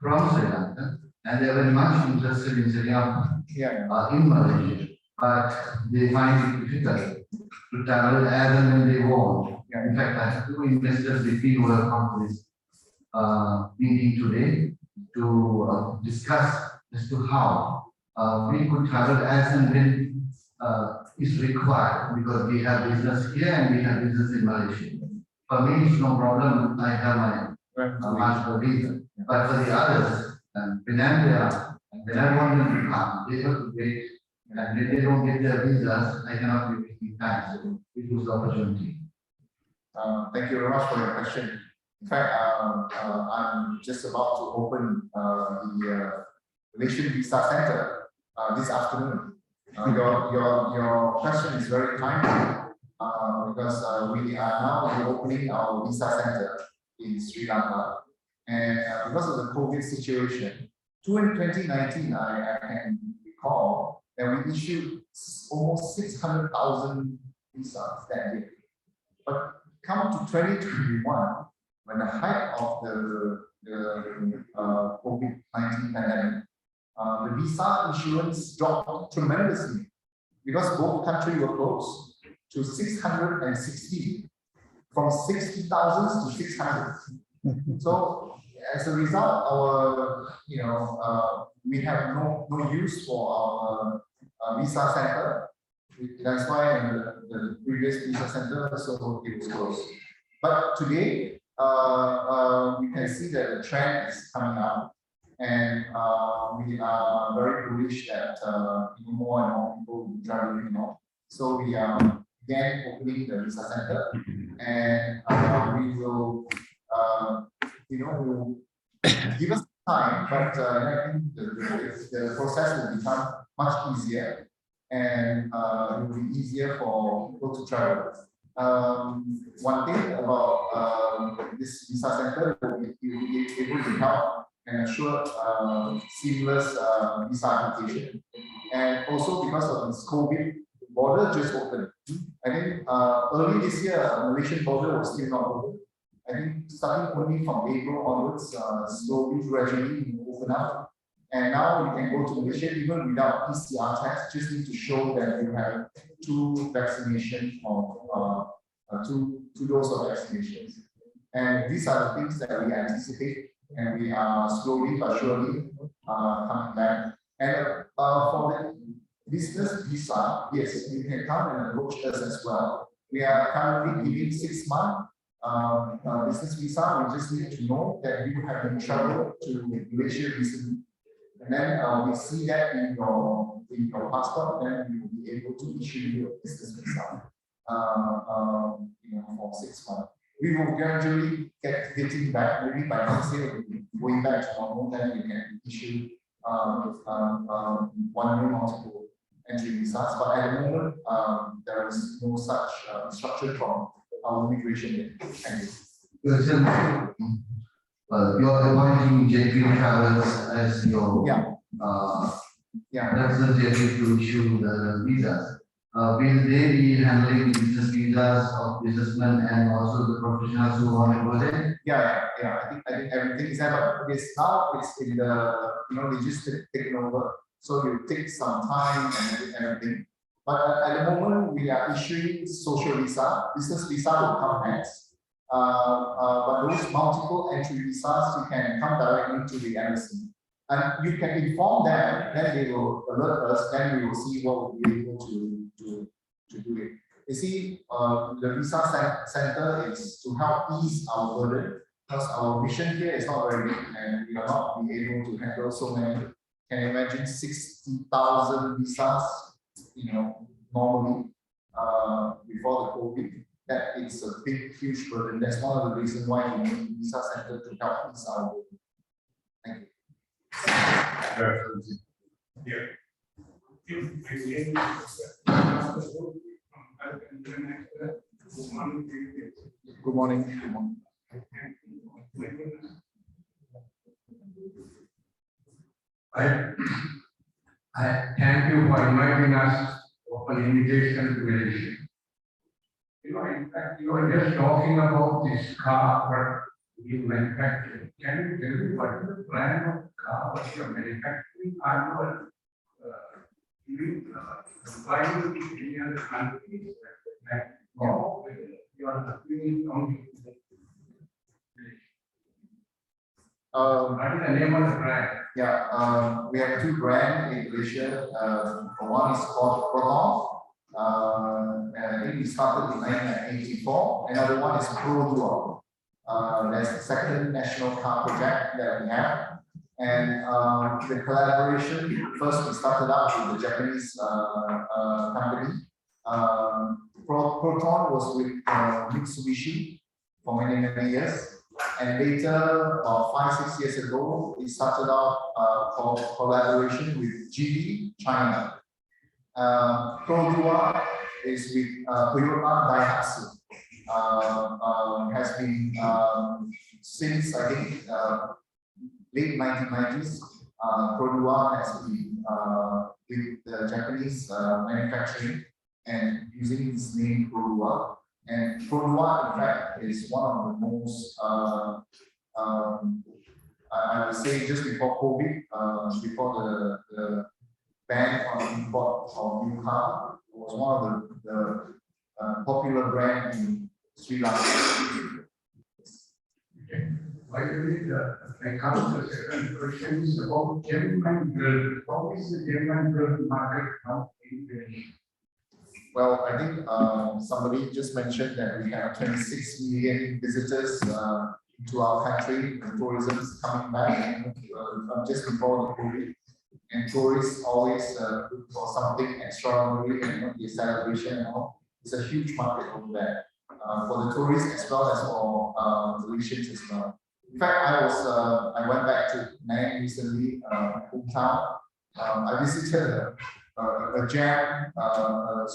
from Sri Lanka, and they're very much interested in setting up in Malaysia. But they find it difficult to travel as and when they want. In fact, I have 2 investors with me who have come to this meeting today to discuss as to how we could travel as and when is required, because we have business here and we have business in Malaysia. For me, it's no problem. I have my passport visa. But for the others, when I'm there, and when I want them to come, they have to wait. And when they don't get their visas, I cannot be making time. So it was the opportunity. Thank you very much for your question. In fact, I'm just about to open the Malaysian Visa Center this afternoon. Your question is very timely because we are now opening our Visa Center in Sri Lanka. And because of the COVID situation, in 2019, I can recall that we issued almost 600,000 visas that year. But come to 2021, when the height of the COVID-19 pandemic, the visa issuance dropped tremendously because both countries were closed to 660, from 60,000 to 600. So as a result, our we have no use for our visa center. That's why the previous visa center, so it was closed. But today, we can see that the trend is coming up, and we are very bullish that more and more people will be traveling So we are again opening the visa center, and we will, we'll give us time, but I think the process will become much easier, and it will be easier for people to travel. One thing about this visa center will be able to help and assure seamless visa application, and also because of this COVID, border just opened. I think early this year, Malaysian border was still not open. I think starting only from April onwards, slowly, gradually open up. And now you can go to Malaysia even without PCR test, just need to show that you have 2 vaccinations or 2 doses of vaccinations. And these are the things that we anticipate, and we are slowly but surely coming back. And for the business visa, yes, you can come and approach us as well. We are currently giving 6-month business visa. We just need to know that you have been traveled to Malaysia recently, and then we see that in your passport. Then we will be able to issue you a business visa. For 6 months. We will gradually getting back. Maybe by next year we'll be going back to normal. Then we can issue 1 year multiple entry visas. But at the moment, there is no such instruction from our immigration. Thank you. Well, you are appointing JP Travels as your representative to issue the visas. Will they be handling business visas of businessmen and also the professionals who want to go there? Yeah. I think everything is there, but now it's in the they just taken over, so it will take some time and everything. But at the moment, we are issuing social visa. Business visa will come next. But those multiple entry visas, you can come directly to the embassy. And you can inform them, then they will alert us, then we will see what we'll be able to do it. You see, the visa center is to help ease our burden, because our mission here is not very big, and we are not be able to handle so many. Can you imagine 60,000 visas, normally before the COVID? That is a big, huge burden. That's one of the reasons why we need visa center to help ease our burden. Thank you. Good morning. I thank you for inviting us for an invitation to Malaysia. In fact, you were just talking about this car you manufacturing. Can you tell me what is the plan of car that you are manufacturing? Are you supplying with any other countries? Or you are doing only? What is the name of the brand? Yeah, we have 2 brands in Malaysia. One is called Proton. I think we started in 1984. Another one is Pro. That's the second national car project that we have. And the collaboration, first we started out with the Japanese company. Proton was with Mitsubishi for many years. And later, about 5-6 years ago, we started out collaboration with GD China. Pro is with Toyota Daihatsu. Has been since I think late 1990s. Pro has been with the Japanese manufacturing and using its name Pro. And Pro, in fact, is one of the most, I would say, just before COVID, before the ban on import of new car, was one of the popular brand in Sri Lanka. Okay. By the way, I come to the second question is about German grilled. How is the German grilled market now in Malaysia? Well, I think somebody just mentioned that we have 26 million visitors to our country. Tourism is coming back just before the COVID. and tourists always look for something extraordinary and the celebration and all. It's a huge market over there for the tourists as well as for Malaysians as well. In fact, I went back to Penang recently, my hometown. I visited a jam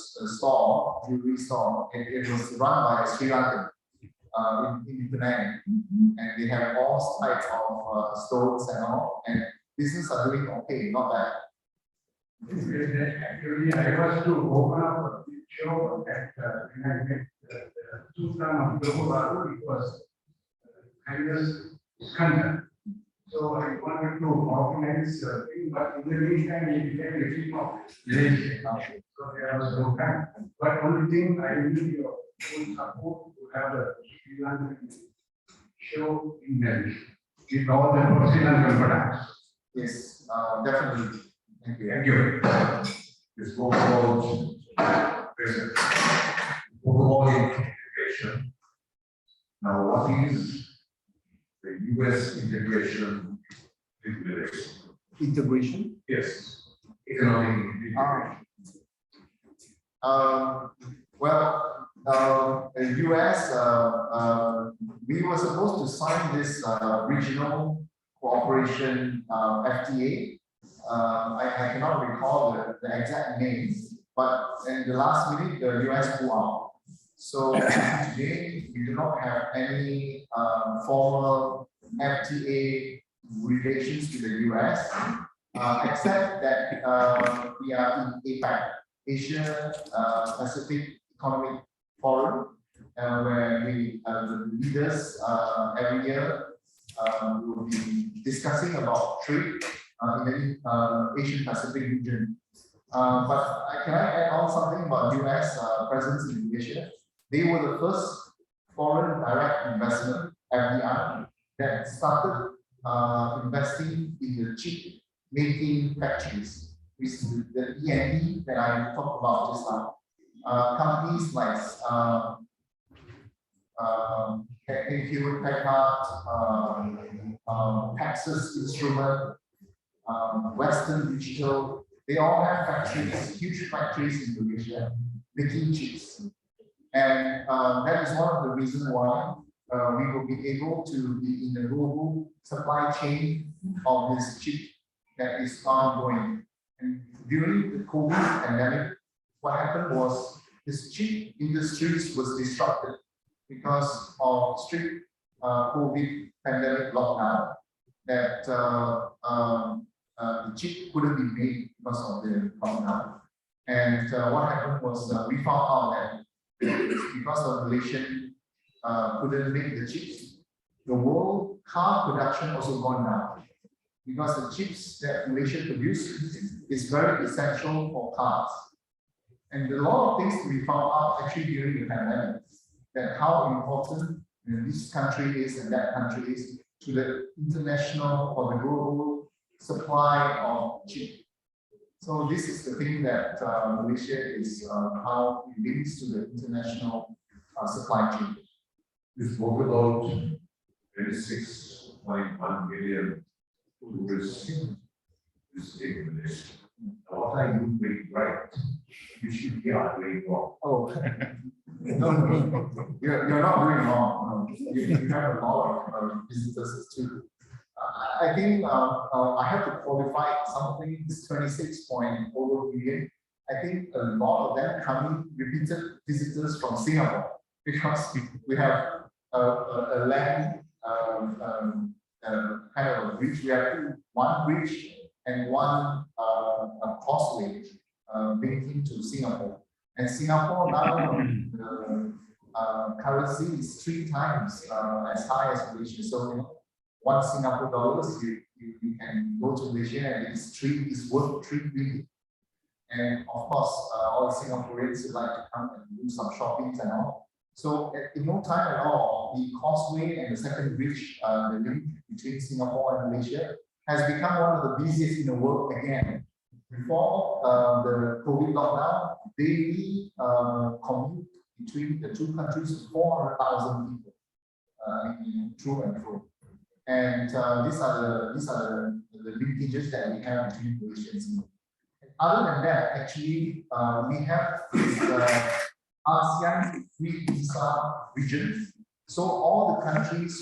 store, jewelry store. It was run by a Sri Lankan in Penang, and they have all types of stones and all, and business are doing okay, not bad. Actually, I was to open up a show at Sultan of Johor Bahru. It was Highness Iskandar. So I wanted to organize a thing, but in the meantime, he became a king of Malaysia. So there was no time. But only thing I need your full support to have a Sri Lankan show in Malaysia with all the Sri Lankan products. Yes, definitely. Thank you. Thank you. This overall integration. Now, what is the US integration with Malaysia? Integration? Yes, economic integration. Well, the US, we were supposed to sign this regional cooperation FTA. I cannot recall the exact names, but in the last minute, the US pulled out. So today, we do not have any formal FTA relations with the US, except that we are in APAC, Asia Pacific Economic Forum, where the leaders every year will be discussing about trade in the Asian Pacific region. But can I add on something about US presence in Malaysia? They were the first foreign direct investment, FDI, that started investing in the chip making factories, which is the E&E that I talked about just now. Companies like Hewlett Packard, Texas Instrument, Western Digital, they all have factories, huge factories in Malaysia, making chips. And that is one of the reasons why we will be able to be in the global supply chain of this chip that is ongoing. And during the COVID pandemic, what happened was this chip industries was disrupted because of strict COVID pandemic lockdown, that the chip couldn't be made because of the lockdown. And what happened was we found out that because of Malaysian couldn't make the chips, the world car production also gone down, because the chips that Malaysia produces is very essential for cars. And a lot of things we found out actually during the pandemic, that how important this country is and that country is to the international or the global supply of chips. So this is the thing that Malaysia is how it links to the international supply chain. We spoke about 26.1 million tourists visiting Malaysia. What are you doing right? You should be doing wrong. Oh, no. You're not doing wrong. You have a lot of visitors too. I think I have to qualify something, this 26.4 million. I think a lot of them coming repeated visitors from Singapore, because we have a land kind of a bridge. We have one bridge and one causeway linking to Singapore. And Singapore now, currency is 3 times as high as Malaysia. So, $1 Singapore dollars, you can go to Malaysia and it's worth 3 billion. And of course, all Singaporeans would like to come and do some shopping and all. So in no time at all, the causeway and the second bridge, the link between Singapore and Malaysia, has become one of the busiest in the world again. Before the COVID lockdown, daily commute between the two countries, 400,000 people through and through. And these are the linkages that we have between Malaysia and Singapore. Other than that, actually, we have this ASEAN free visa region. So all the countries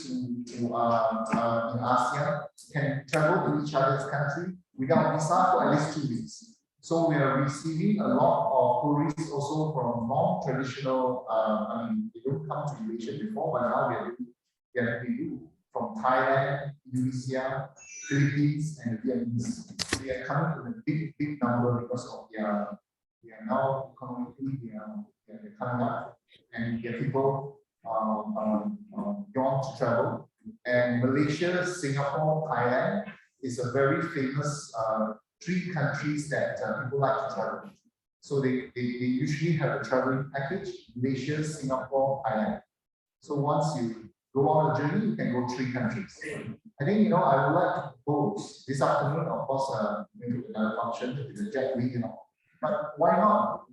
who are in ASEAN can travel to each other's country without visa for at least 2 weeks. So we are receiving a lot of tourists also from non-traditional, I mean, they don't come to Malaysia before, but now we do from Thailand, Indonesia, Philippines, and Vietnamese. They are coming in a big number because of they are now economically they're coming up, and get people want to travel. And Malaysia, Singapore, Thailand is a very famous 3 countries that people like to travel. So they usually have a traveling package: Malaysia, Singapore, Thailand. So once you go on a journey, you can go 3 countries. I think, I would like to propose this afternoon, of course, maybe another function with the jet we, but why not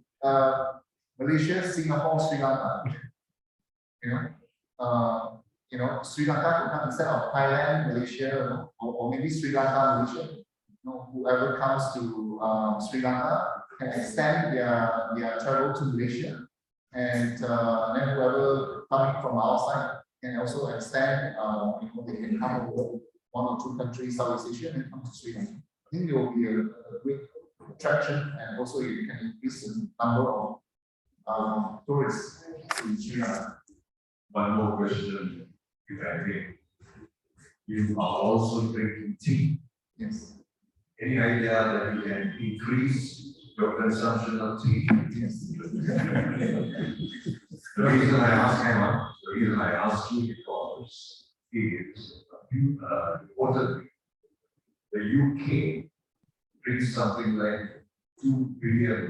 Malaysia, Singapore, Sri Lanka? Sri Lanka could come instead of Thailand, Malaysia, or maybe Sri Lanka, Malaysia. Whoever comes to Sri Lanka can extend their travel to Malaysia, and then whoever coming from outside can also extend. They can come over 1 or 2 countries, Southeast Asia, and come to Sri Lanka. I think there will be a great attraction, and also you can increase the number of tourists in Sri Lanka. One more question, if I may. You are also drinking tea. Yes. Any idea that you can increase your consumption of tea? Yes. The reason I ask you because is reportedly the UK drinks something like 2 billion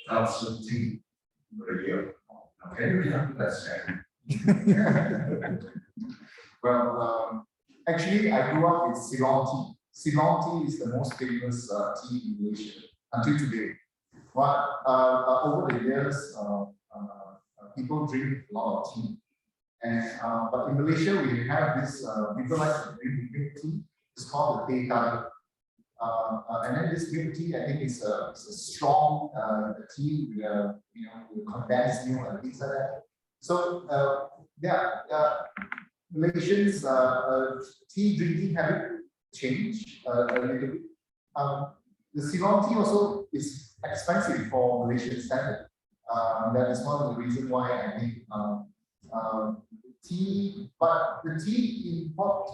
cups of tea per year. Okay, that's fair. Well, actually, I grew up with Ceylon tea. Ceylon tea is the most famous tea in Malaysia until today. But over the years, people drink a lot of tea. And but in Malaysia, we have this people like to drink milk tea. It's called the teh tarik. And then this milk tea, I think, is a strong tea with condensed milk and things like that. So Malaysians' tea drinking habit changed a little bit. The Ceylon tea also is expensive for Malaysian standard. That is one of the reasons why I think tea, but the tea import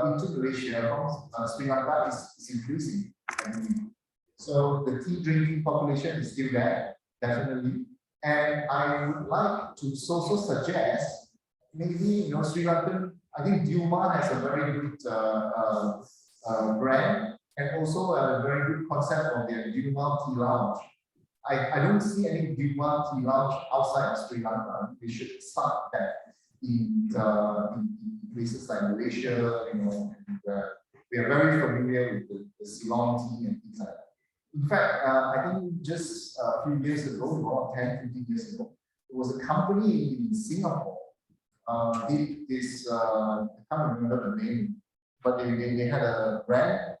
into Malaysia from Sri Lanka is increasing. So the tea drinking population is still there, definitely. And I would like to also suggest maybe Sri Lankan. I think Dilmah has a very good brand, and also a very good concept of their Dilmah Tea Lounge. I don't see any Dilmah Tea Lounge outside of Sri Lanka. They should start that in places like Malaysia. We are very familiar with the Ceylon tea and things like that. In fact, I think just a few years ago, about 10, 15 years ago, there was a company in Singapore. Did this, I can't remember the name, but they had a brand.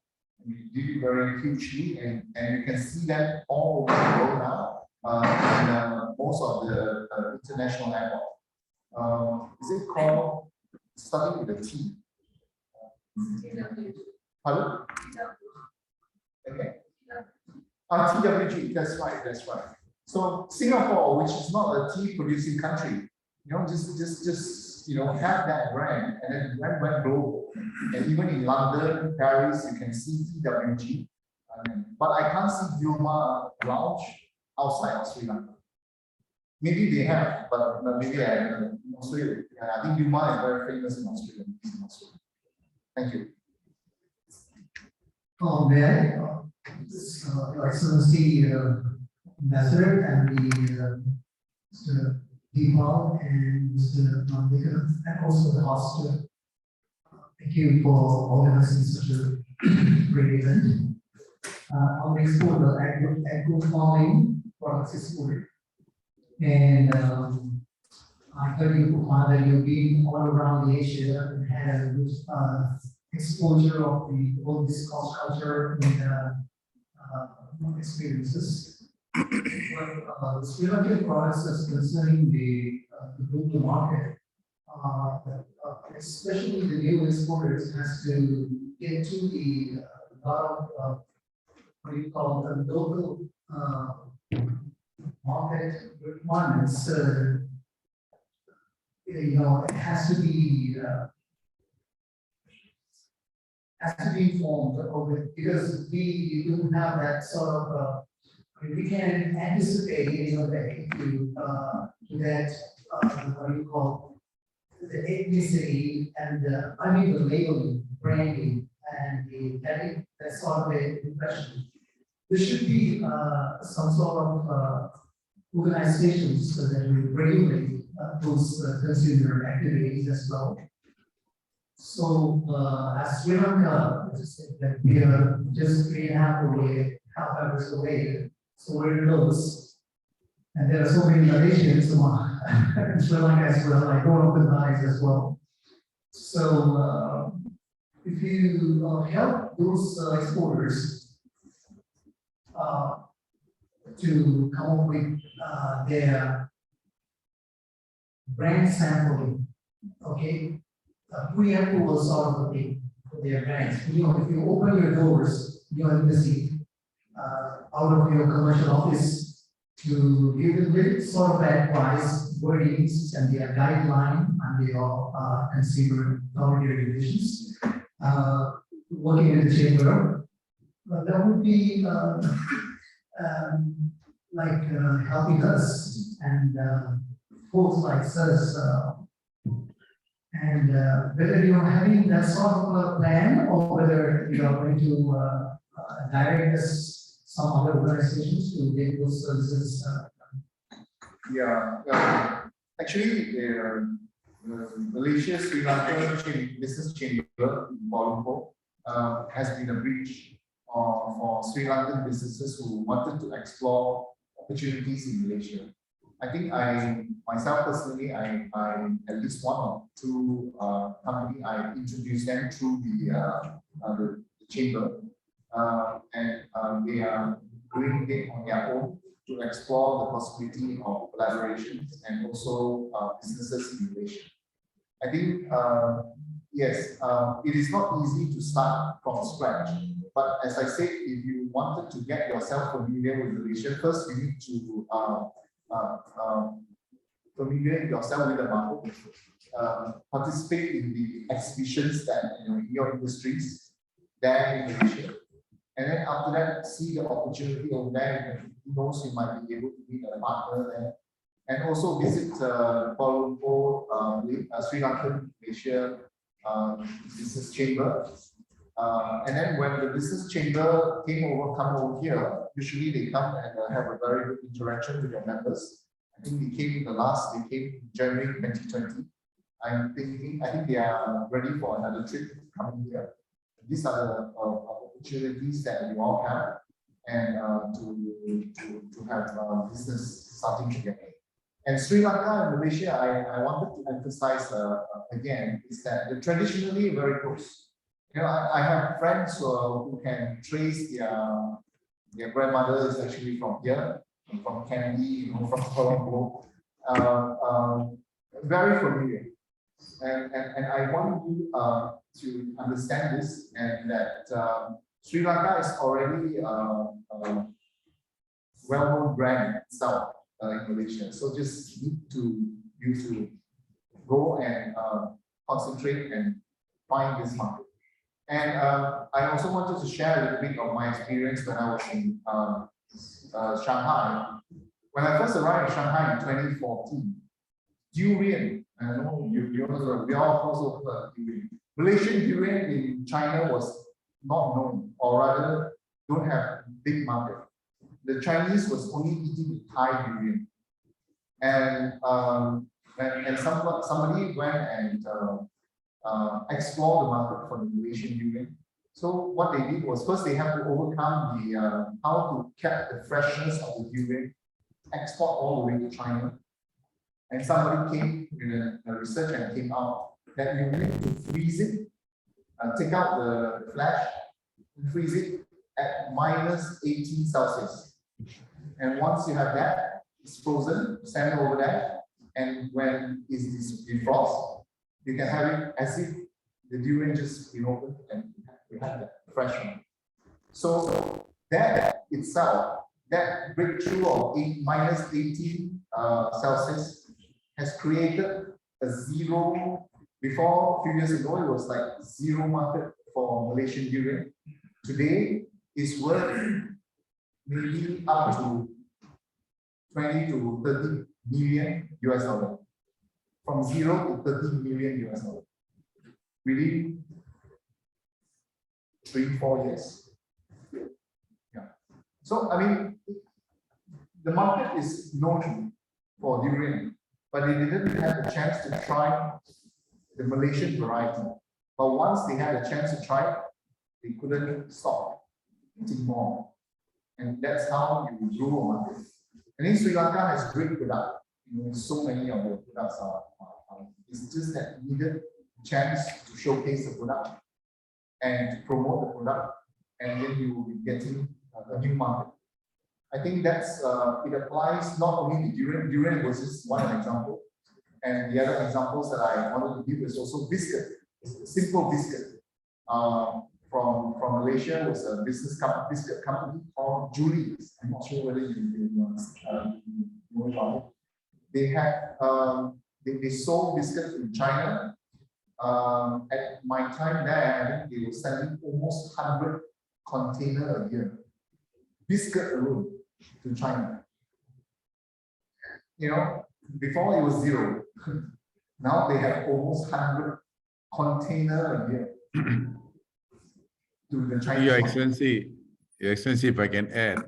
We did it very hugely, and you can see that all over the world now, in most of the international airports. Is it called, starting with a T? Pardon? Okay. TWG, that's right. So Singapore, which is not a tea producing country, just have that brand, and then the brand went global. And even in London, Paris, you can see TWG. But I can't see Dilmah Lounge outside of Sri Lanka. Maybe they have, but maybe in Australia. I think Dilmah is very famous in Australia. Thank you. Your Excellency, Ambassador, and Mr. Deepak and Mr. Nandika, and also the host. Thank you for organizing such a great event. I'll explore the agro farming products is good. And I heard you, Father, you've been all around Asia and had a good exposure of all this cross culture and experiences. Well, the Sri Lankan process concerning the global market, especially the new exporters, has to get to the lot of what do you call the local market requirements. It has to be informed of it because we don't have that sort of. We can anticipate in a way to that what do you call the ethnicity and the labeling, branding, and that sort of impression. There should be some sort of organizations that will regulate those consumer activities as well. So as Sri Lanka, that we are just 3.5 hours away, so very close. And there are so many Malaysians in Sri Lanka as well, like all of the guys as well. So if you help those exporters to come up with their brand sampling, okay, pre-approval sort of thing for their brands. If you open your doors, your embassy, out of your commercial office, to give them with sort of advice, wordings, and their guideline and your consumer authority regulations, working with the chamber, that would be helping us and folks like us. And whether you're having that sort of a plan or whether you are going to direct us some other organizations to get those services. Actually, Malaysia Sri Lanka Business Chamber in Kuala Lumpur has been a bridge for Sri Lankan businesses who wanted to explore opportunities in Malaysia. I think myself personally, I at least one or two company I introduced them through the chamber, and they are doing it on their own to explore the possibility of collaborations and also businesses in Malaysia. I think yes, it is not easy to start from scratch, but as I said, if you wanted to get yourself familiar with Malaysia, first you need to familiar yourself with the market, participate in the exhibitions that in your industries there in Malaysia, and then after that see the opportunity over there. Who knows, you might be able to meet a partner there, and also visit Kuala Lumpur, Sri Lankan Malaysia Business Chamber. And then when the business chamber come over here, usually they come and have a very good interaction with their members. I think they came in January 2020. I think they are ready for another trip coming here. These are the opportunities that we all have, and to have business starting together. And Sri Lanka and Malaysia, I wanted to emphasize again, is that they're traditionally very close. I have friends who can trace their grandmother is actually from here, from Kennedy, from Colombo, very familiar. And I want you to understand this, and that Sri Lanka is already a well-known brand itself in Malaysia. So just need you to go and concentrate and find this market. And I also wanted to share a little bit of my experience when I was in Shanghai. When I first arrived in Shanghai in 2014, durian, I know we all also heard durian. Malaysian durian in China was not known, or rather don't have big market. The Chinese was only eating Thai durian. And somebody went and explore the market for the Malaysian durian. So what they did was, first they have to overcome the how to keep the freshness of the durian, export all the way to China. And somebody came in a research and came out that you need to freeze it, take out the flash, and freeze it at -18 Celsius. And once you have that, it's frozen, sand over that, and when it's defrost, you can have it as if the durian just been opened and you have that fresh one. So that itself, that breakthrough of -18 Celsius has created a zero. Before, a few years ago, it was like zero market for Malaysian durian. Today, it's worth maybe up to 20 to 30 million US dollar. From 0 to 30 million US dollar. Within 3-4 years. Yeah. So, I mean, the market is known for durian, but they didn't have a chance to try the Malaysian variety. But once they had a chance to try it, they couldn't stop eating more. And that's how you grow a market. And in Sri Lanka has great product. You know, so many of the products are it's just that you needed a chance to showcase the product and to promote the product, and then you will be getting a new market. I think that's it applies not only to durian. Durian was just one example, and the other examples that I wanted to give is also biscuit. It's a simple biscuit from Malaysia. Was a biscuit company called Julie's. I'm not sure whether you know about it. They had they sold biscuits in China. At my time there, I think they were selling almost 100 containers a year. Biscuit alone to China. You know, before it was zero. Now they have almost 100 containers a year to the Chinese. Your Excellency, if I can add,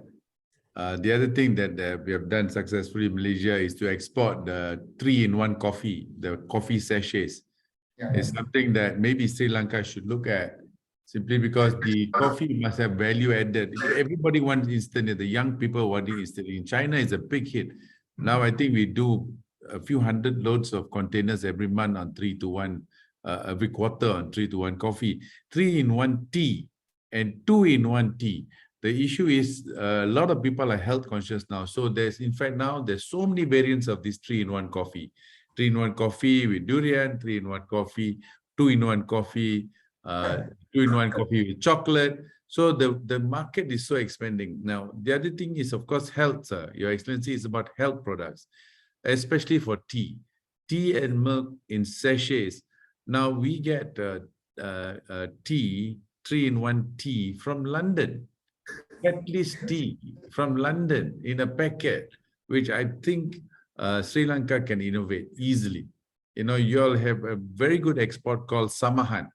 the other thing that we have done successfully in Malaysia is to export the 3-in-1 coffee, the coffee sachets. Yeah. It's something that maybe Sri Lanka should look at, simply because the coffee must have value added. Everybody wants instant, the young people want it instant. In China, it's a big hit. Now I think we do a few hundred loads of containers every month on 3-to-1, every quarter on 3-to-1 coffee, 3-in-1 tea and 2-in-1 tea. The issue is a lot of people are health conscious now. So there's so many variants of this 3-in-1 coffee. 3-in-1 coffee with durian, 3-in-1 coffee, 2-in-1 coffee, 2-in-1 coffee with chocolate. So the market is so expanding. Now, the other thing is, of course, health, sir. Your Excellency, is about health products, especially for tea. Tea and milk in sachets. Now, we get tea, 3-in-1 tea from London. At least tea from London in a packet, which I think Sri Lanka can innovate easily. You know, you all have a very good export called Samahan.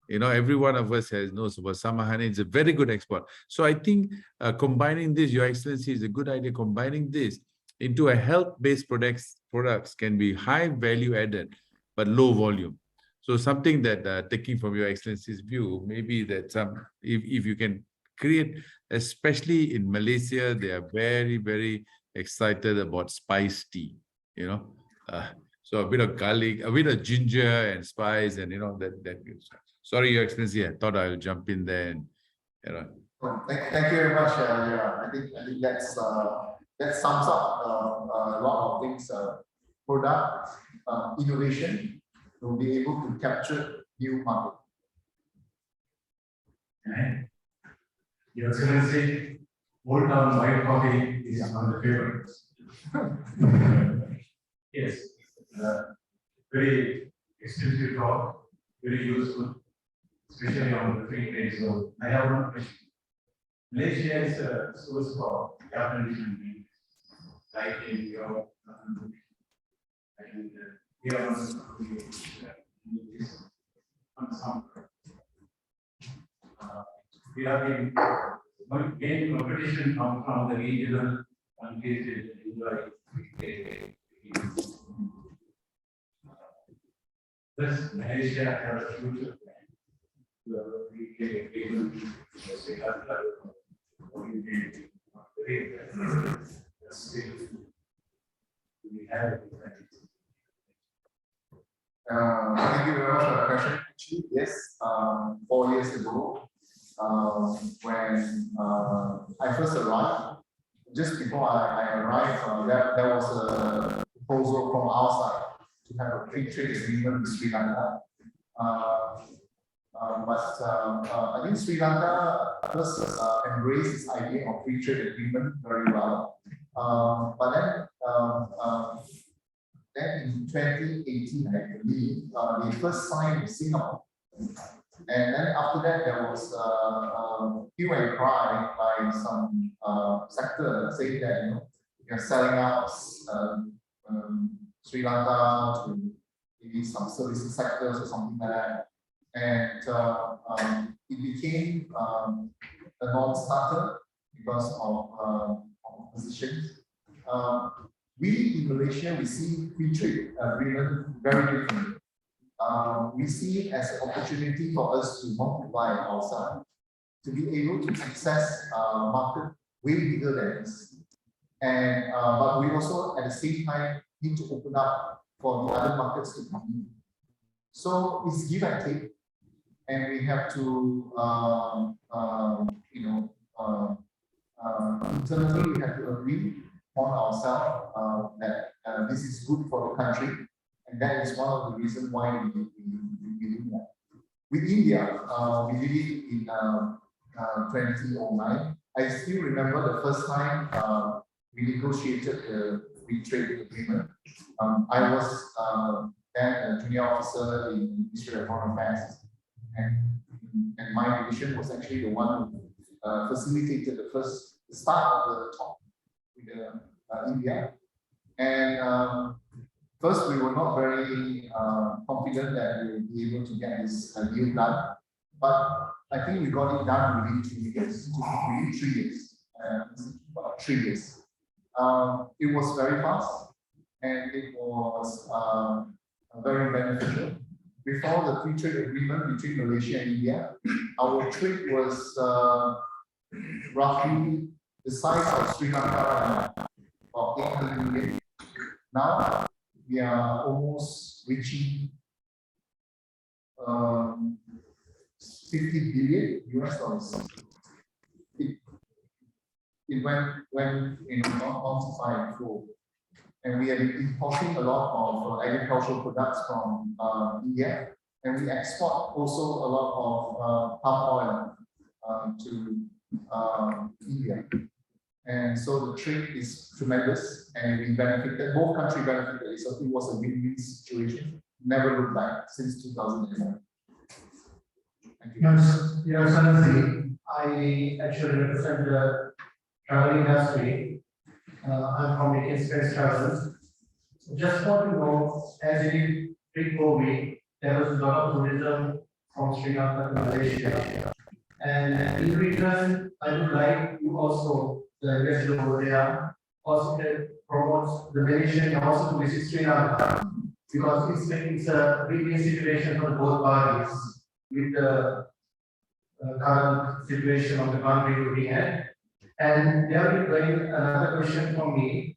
You know, every one of us knows about Samahan. It's a very good export. So I think combining this, Your Excellency, is a good idea. Combining this into a health-based products can be high value added, but low volume. So something that taking from Your Excellency's view, maybe that if you can create, especially in Malaysia, they are very, very excited about spice tea, you know. So a bit of garlic, a bit of ginger and spice, and you know that gives. Sorry, Your Excellency, I thought I'll jump in there and you know. Well, thank you very much. Yeah, I think that's that sums up a lot of things. Product innovation will be able to capture new market. Your Excellency, Old Town white coffee is one of the favorites. Yes, very extensive talk, very useful, especially on the free trade zone. I have one question. Malaysia is a source for air conditioning, like in Europe, and we are on some. We have been gaining competition from the regional countries in enjoy. Thus, Malaysia has a future plan. We can able to say we have Thank you very much for the question. Actually, yes, 4 years ago, when I first arrived, just before I arrived, there was a proposal from our side to have a free trade agreement with Sri Lanka. I think Sri Lanka first embraced this idea of free trade agreement very well. But then in 2018, I believe, they first signed with Singapore. And then after that, there was a hue and cry by some sector saying that you're selling out Sri Lanka to maybe some services sectors or something like that. And it became a non-starter because of opposition. We in Malaysia, we see free trade agreement very differently. We see it as an opportunity for us to multiply ourselves, to be able to access market way bigger than us. And but we also at the same time need to open up for the other markets to come in. So it's give and take, and we have to internally we have to agree on ourselves that this is good for the country, and that is one of the reasons why we do that. With India, we did it in 2009. I still remember the first time we negotiated the free trade agreement. I was then a junior officer in the Ministry of Foreign Affairs, and my division was actually the one who facilitated the start of the talk with India. And first, we were not very confident that we would be able to get this deal done, but I think we got it done within 2 years, within 3 years, about 3 years. It was very fast, and it was very beneficial. Before the free trade agreement between Malaysia and India, our trade was roughly the size of Sri Lanka, of 800 million. Now we are almost reaching 50 billion US dollars. It went multiplied fold. And we are importing a lot of agricultural products from India, and we export also a lot of palm oil to India. And so the trade is tremendous, and we benefited, both countries benefited, so it was a win-win situation. Never looked back since 2011. Thank you. Your Excellency, I actually represent the travel industry. I'm from Indian Space Travels. Just want to know, as it is pre-COVID, there was a lot of tourism from Sri Lanka to Malaysia. And in return, I would like you also, the investor over there, also to promote the Malaysian and also to visit Sri Lanka, because it's a win-win situation for both parties with the current situation of the country looking at. And there will be another question from me.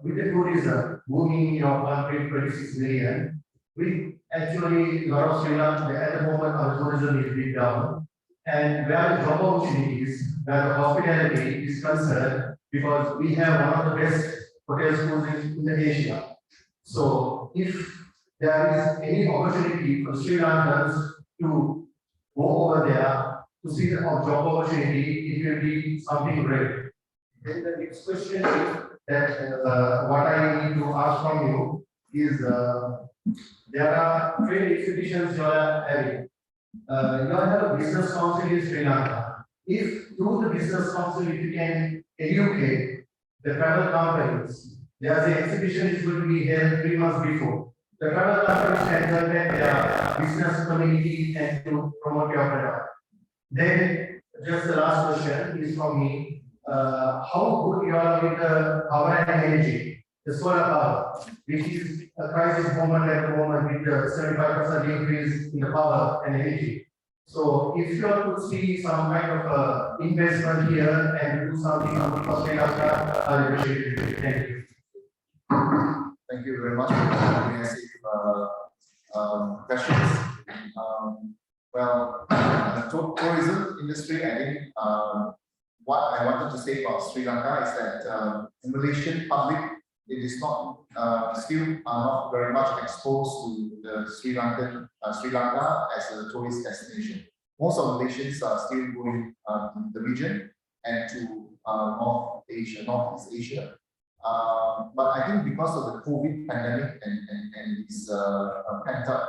With the tourism booming in your country, 26 million, we actually, a lot of Sri Lanka, at the moment, our tourism is big down. And where the job opportunities, where the hospitality is concerned, because we have one of the best hotel schools in the Asia. So if there is any opportunity for Sri Lankans to go over there to see the job opportunity, it will be something great. Then the next question is that what I need to ask from you is there are trade exhibitions you are having. You have a business council in Sri Lanka. If through the business council, if you can educate the travel companies, there's an exhibition is going to be held 3 months before. The travel companies can contact their business community and to promote your product. Then, just the last question is from me. How good you are with the power and energy, the solar power, which is a crisis moment at the moment with the 75% increase in the power and energy. So, if you could see some kind of investment here and do something for Sri Lanka, I appreciate it. Thank you. Thank you very much for the comprehensive industry, I think what I wanted to say about Sri Lanka is that the Malaysian public, it is not still not very much exposed to the Sri Lanka as a tourist destination. Most of Malaysians are still going to the region and to Northeast Asia. But I think because of the COVID pandemic and this pent-up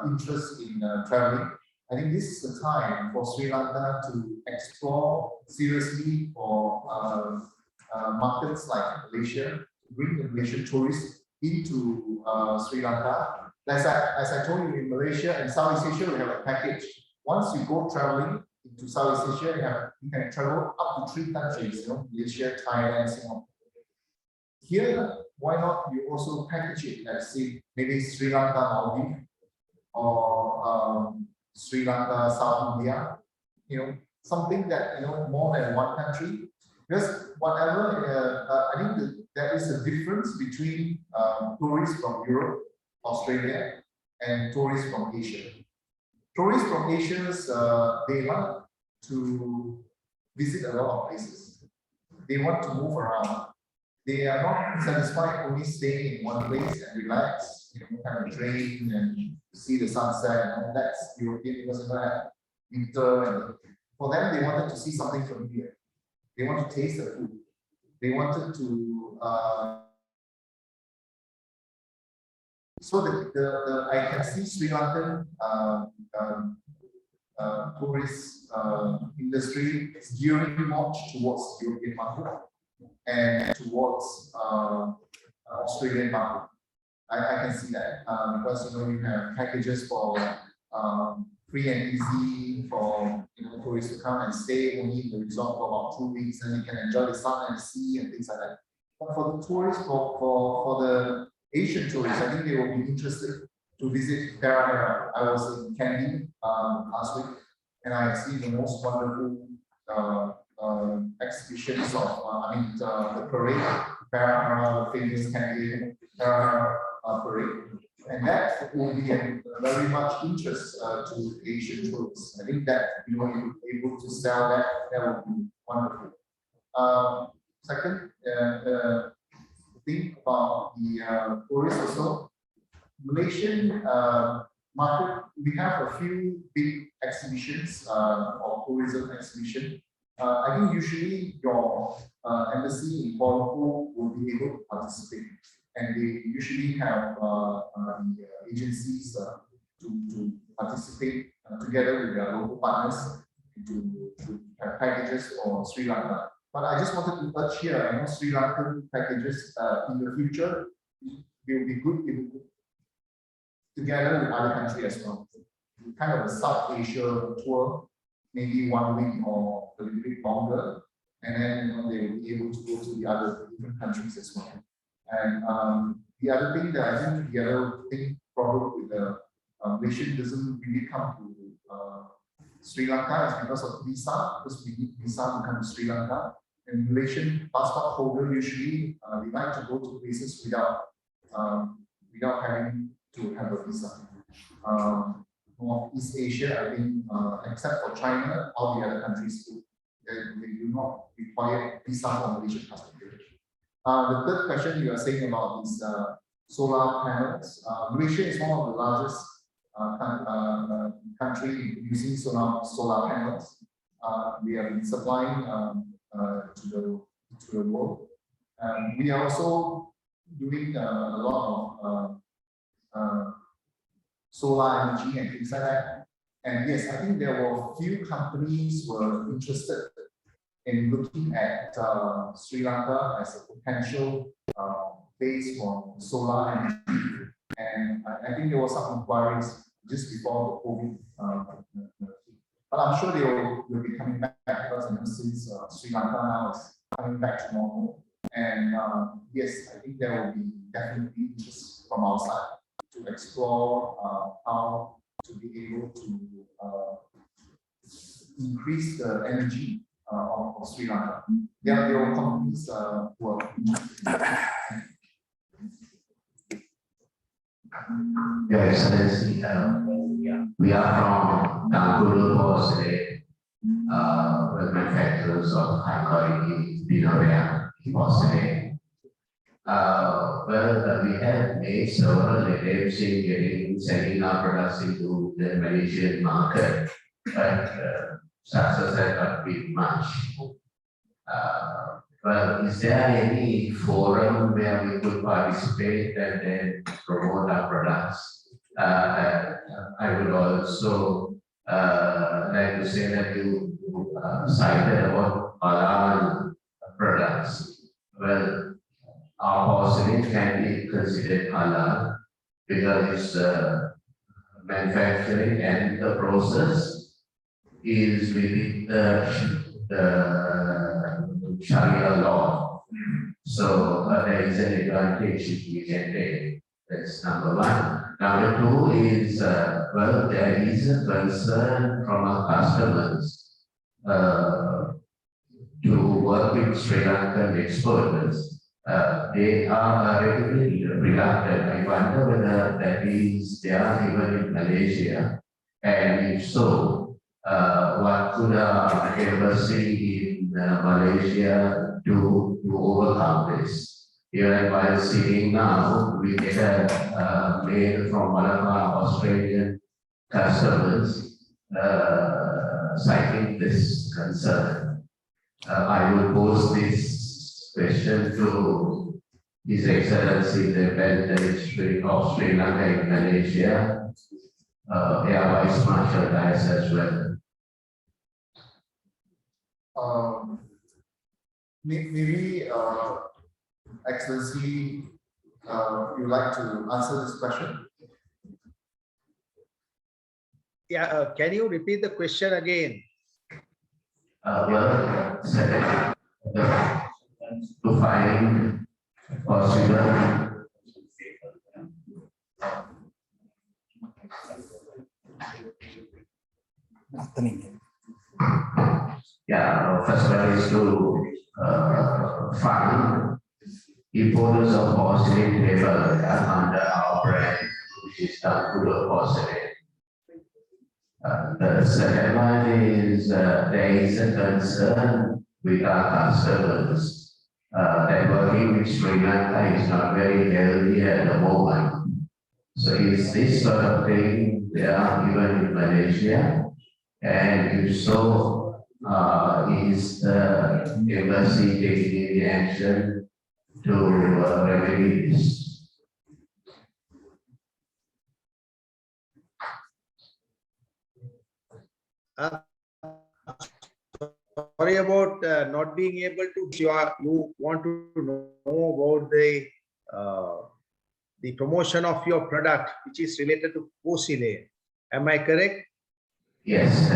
interest in traveling, I think this is the time for Sri Lanka to explore seriously for markets like Malaysia, bring the Malaysian tourists into Sri Lanka. As I told you, in Malaysia and Southeast Asia, we have a package. Once you go traveling into Southeast Asia, you can travel up to 3 countries, Malaysia, Thailand, Singapore. Here, why not you also package it, let's say maybe Sri Lanka, Maldives, or Sri Lanka, South India, something that, more than one country. Because whatever, I think there is a difference between tourists from Europe, Australia, and tourists from Asia. Tourists from Asia, they like to visit a lot of places. They want to move around. They are not satisfied only staying in one place and relax, kind of train and see the sunset. That's European because they have winter. And for them, they wanted to see something familiar. They want to taste the food. They wanted to. So I can see Sri Lankan tourist industry is gearing more towards the European market and towards Australian market. I can see that because you have packages for free and easy for tourists to come and stay only in the resort for about 2 weeks, and you can enjoy the sun and sea and things like that. But for the tourists, for the Asian tourists, I think they will be interested to visit Perak. I was in Kandy last week, and I see the most wonderful exhibitions of the parade, Perak, the famous Kandy parade. And that will be very much interest to Asian tourists. I think that you're able to sell that would be wonderful. Second, think about the tourists also. Malaysian market, we have a few big exhibitions or tourism exhibition. I think usually your embassy in Kuala Lumpur will be able to participate. And they usually have the agencies to participate together with their local partners to have packages for Sri Lanka. But I just wanted to touch here, Sri Lankan packages in the future will be good together with other countries as well. Kind of a South Asia tour, maybe 1 week or a little bit longer, and then they will be able to go to the other different countries as well. And the other thing that I think the other thing problem with the Malaysian doesn't really come to Sri Lanka is because of visa, because we need visa to come to Sri Lanka. And Malaysian passport holder usually we like to go to places without having to have a visa. Northeast Asia, I think, except for China, all the other countries they do not require visa for Malaysian passport. The third question you are saying about is solar panels. Malaysia is one of the largest country using solar panels. We have been supplying to the world. We are also doing a lot of solar energy and things like that. And yes, I think there were a few companies were interested in looking at Sri Lanka as a potential base for solar energy. And I think there were some inquiries just before the COVID. But I'm sure they will be coming back because since Sri Lanka now is coming back to normal. And yes, I think there will be definitely interest from our side to explore how to be able to increase the energy of Sri Lanka. There are companies who are Your Excellency, we are from Kuala Lumpur today. manufacturers of high quality dinnerware, porcelain. We have made several attempts in selling our products into the Malaysian market, but success has not been much. Is there any forum where we could participate and then promote our products? I would also like to say that you cited about halal products. Well, our porcelain can be considered halal because it's manufacturing and the process is within the Sharia law. So there is an advantage we can take. That's number one. Number two is, there is a concern from our customers to work with Sri Lankan exporters. They are relatively reluctant. I wonder whether that is there even in Malaysia. And if so, what could our embassy in Malaysia do to overcome this? Even while sitting now, we get a mail from one of our Australian customers citing this concern. I will pose this question to His Excellency the President of Sri Lanka in Malaysia, Air Vice Marshal Dias as well. Maybe, Excellency, you'd like to answer this question? Yeah, can you repeat the question again? To find possible first one is to find importers of porcelain paper under our brand, which is Dato porcelain. The second one is there is a concern with our customers that working with Sri Lanka is not very healthy at the moment. So is this sort of thing there even in Malaysia? And if so, is the embassy taking any action to remedy this? Sorry about not being able to. You want to know about the promotion of your product, which is related to porcelain. Am I correct? Yes,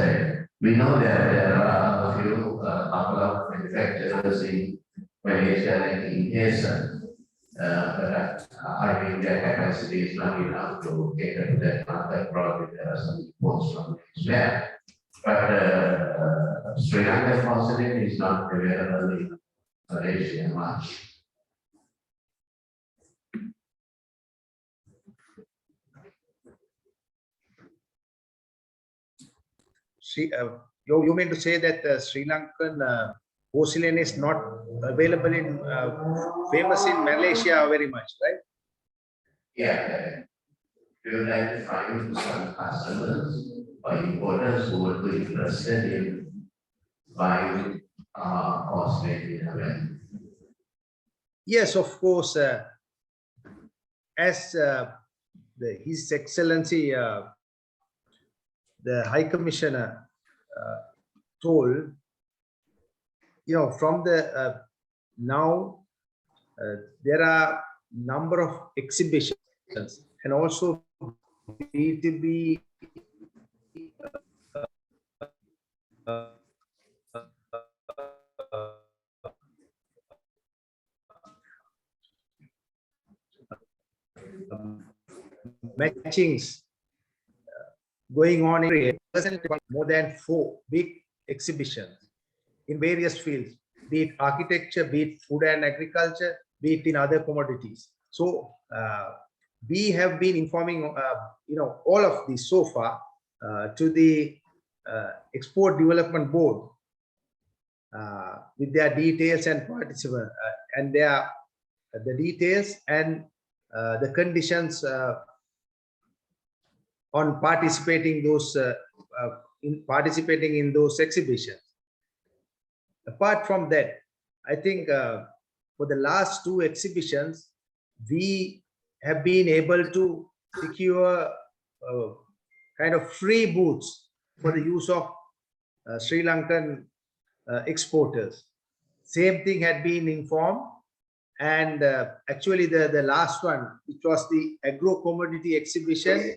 we know that there are a few couple of manufacturers in Malaysia and in Asia, but I think their capacity is not enough to cater to that market. Probably there are some imports from elsewhere. But Sri Lanka porcelain is not available in Malaysia much. You mean to say that Sri Lankan porcelain is not available in famous in Malaysia very much, right? Yeah, we would like to find some customers or importers who would be interested in buying porcelain. Yes, of course. As His Excellency the High Commissioner told, from the now there are number of exhibitions and also B2B matchings going on in more than 4 big exhibitions in various fields, be it architecture, be it food and agriculture, be it in other commodities. So we have been informing all of this so far to the Export Development Board with their details and the details and the conditions on participating in those exhibitions. Apart from that, I think for the last 2 exhibitions, we have been able to secure kind of free booths for the use of Sri Lankan exporters. Same thing had been informed, and actually the last one, which was the agro commodity exhibition,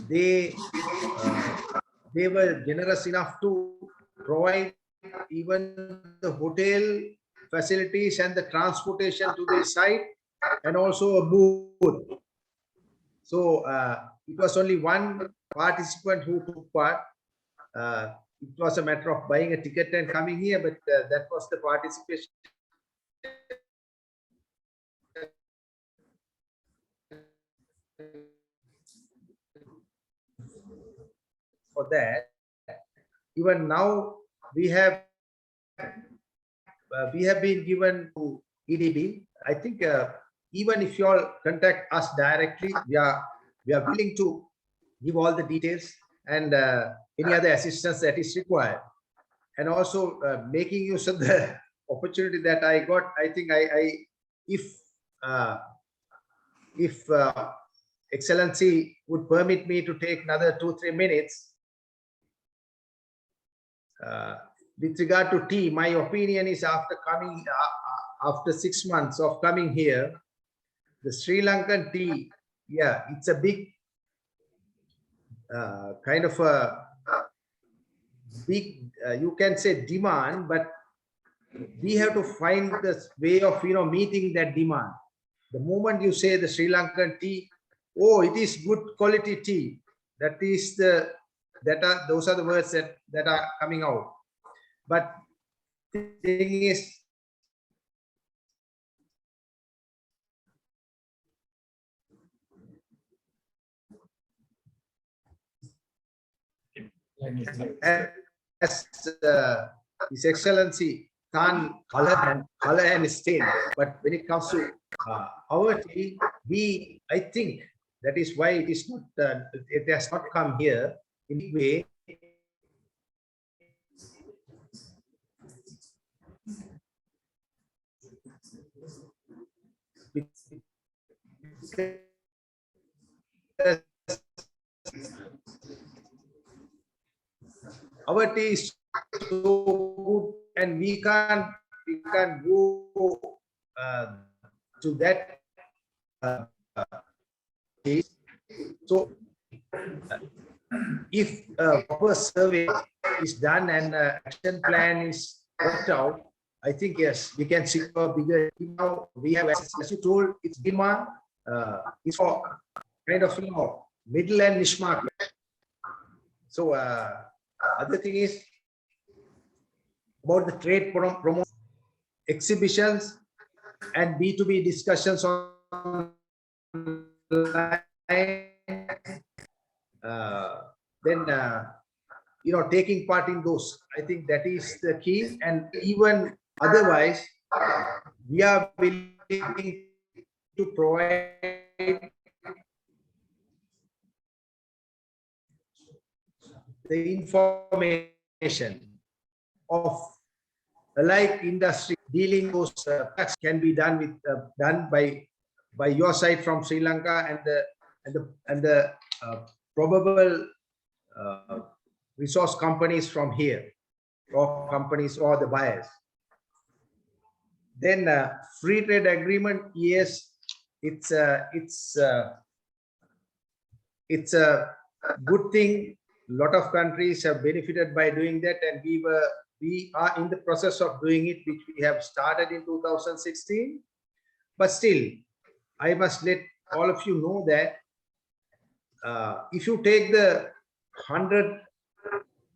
they were generous enough to provide even the hotel facilities and the transportation to the site, and also a booth. So it was only one participant who took part. It was a matter of buying a ticket and coming here, but that was the participation. For that, even now we have been given to EDB. I think even if you all contact us directly, we are willing to give all the details and any other assistance that is required. And also making use of the opportunity that I got, I think if Excellency would permit me to take another 2-3 minutes. With regard to tea, my opinion is after 6 months of coming here, the Sri Lankan tea, yeah, it's a big kind of a big, you can say demand, but we have to find this way of meeting that demand. The moment you say the Sri Lankan tea, oh, it is good quality tea, those are the words that are coming out. But the thing is, as His Excellency can't color and stain, but when it comes to our tea, I think that is why it is not. It has not come here in a way. Our tea is so good, and we can't go to that case. So if a proper survey is done and action plan is worked out, I think yes, we can secure bigger. Now we have, as you told, it's demand. It's for kind of middle and niche market. So other thing is about the trade promotion, exhibitions, and B2B discussions on then taking part in those. I think that is the key, and even otherwise we are willing to provide the information of alike industry dealing those tax can be done with done by your side from Sri Lanka and the probable resource companies from here, or companies or the buyers. Then free trade agreement, yes, it's a good thing. A lot of countries have benefited by doing that, and we are in the process of doing it, which we have started in 2016. But still, I must let all of you know that if you take the 100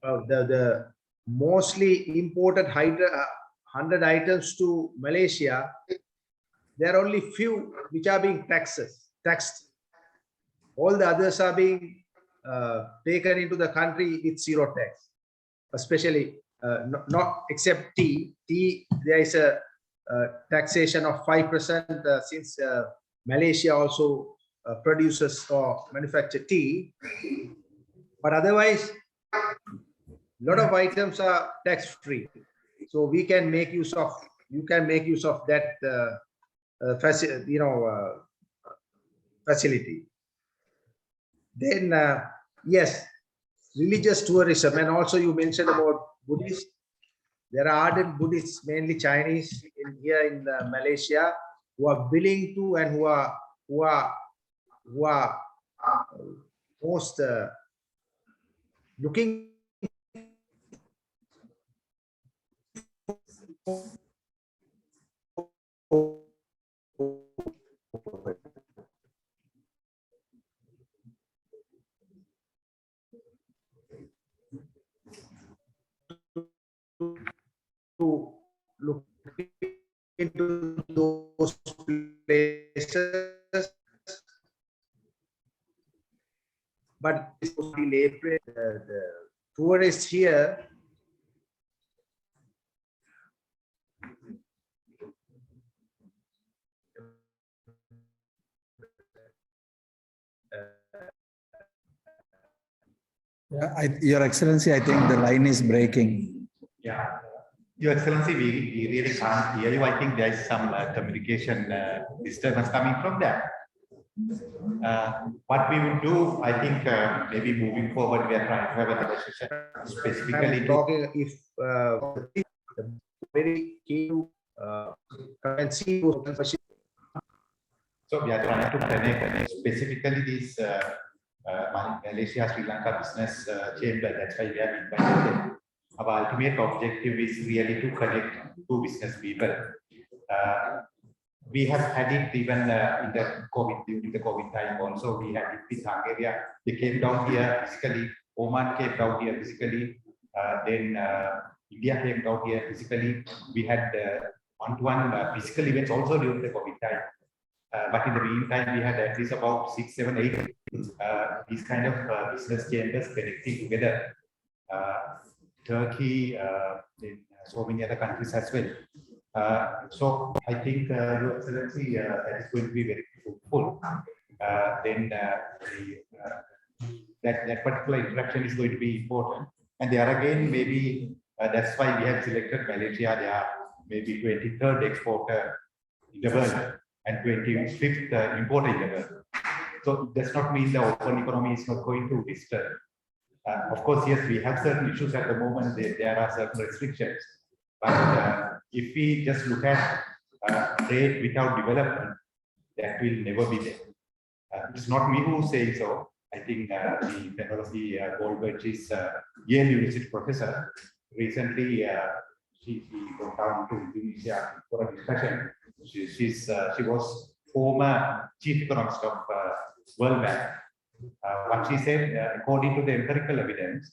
the mostly imported 100 items to Malaysia, there are only few which are being taxed. All the others are being taken into the country with zero tax, especially not except tea. Tea, there is a taxation of 5% since Malaysia also produces or manufacture tea. But otherwise, a lot of items are tax free, so we can make use of. You can make use of that facility. Then yes, religious tourism, and also you mentioned about Buddhist. There are ardent Buddhists, mainly Chinese, here in Malaysia, who are willing to and who are most looking to look into those places, but the tourists here Your Excellency, I think the line is breaking. Yeah. Your Excellency, we really can't hear you. I think there is some communication disturbance coming from there. What we will do, I think, maybe moving forward, we are trying to have another session specifically talking if very key to and see. So we are trying to connect specifically this Malaysia Sri Lanka Business Chamber. That's why we have invited them. Our ultimate objective is really to connect two business people. We have had it even in the COVID, during the COVID time also. We had it with Hungary. They came down here physically. Oman came down here physically. Then India came down here physically. We had one-to-one physical events also during the COVID time. But in the meantime, we had at least about 6, 7, 8 these kind of business chambers connecting together. Turkey, so many other countries as well. So I think, Your Excellency, that is going to be very fruitful. Then that particular interaction is going to be important. And there again, maybe that's why we have selected Malaysia. They are maybe 23rd exporter in the world and 25th importer in the world. So it does not mean the open economy is not going to disturb. Of course, yes, we have certain issues at the moment. There are certain restrictions. But if we just look at trade without development, that will never be there. It's not me who saying so. I think the technology Goldberg's Yale University professor recently she went down to Indonesia for a discussion. She was former chief economist of World Bank. What she said, according to the empirical evidence,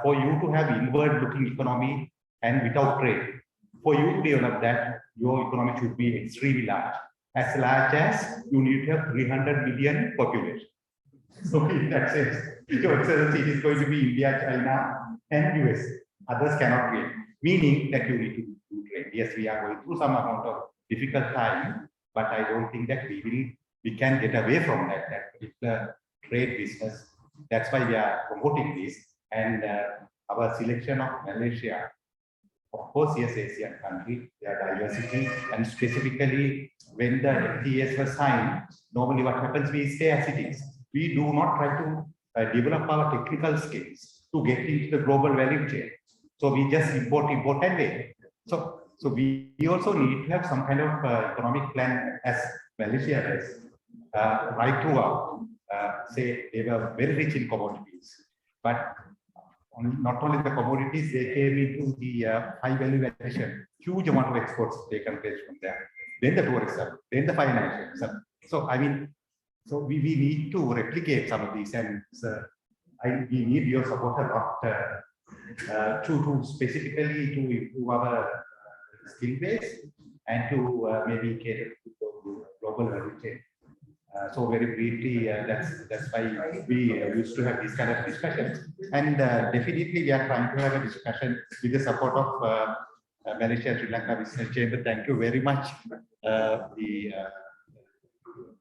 for you to have inward-looking economy and without trade, for you to develop that, your economy should be extremely large as you need to have 300 million population. So in that sense, Your Excellency, it is going to be India, China, and US. Others cannot trade, meaning that you need to do trade. Yes, we are going through some amount of difficult time, but I don't think that we can get away from that particular trade business. That's why we are promoting this. And our selection of Malaysia, of course, yes, Asian country, their diversity, and specifically when the FTAs were signed, normally what happens, we stay as it is. We do not try to develop our technical skills to get into the global value chain. So we just import and wait. So we also need to have some kind of economic plan as Malaysia does, right throughout. Say they were very rich in commodities, but not only the commodities, they came into the high value addition, huge amount of exports taken place from there. Then the tourism, then the financial. So I mean, so we need to replicate some of these, and we need your support a lot to specifically to improve our skill base and to maybe cater to global value chain. So very briefly, that's why we used to have these kind of discussions. And definitely we are trying to have a discussion with the support of Malaysia Sri Lanka Business Chamber. Thank you very much, the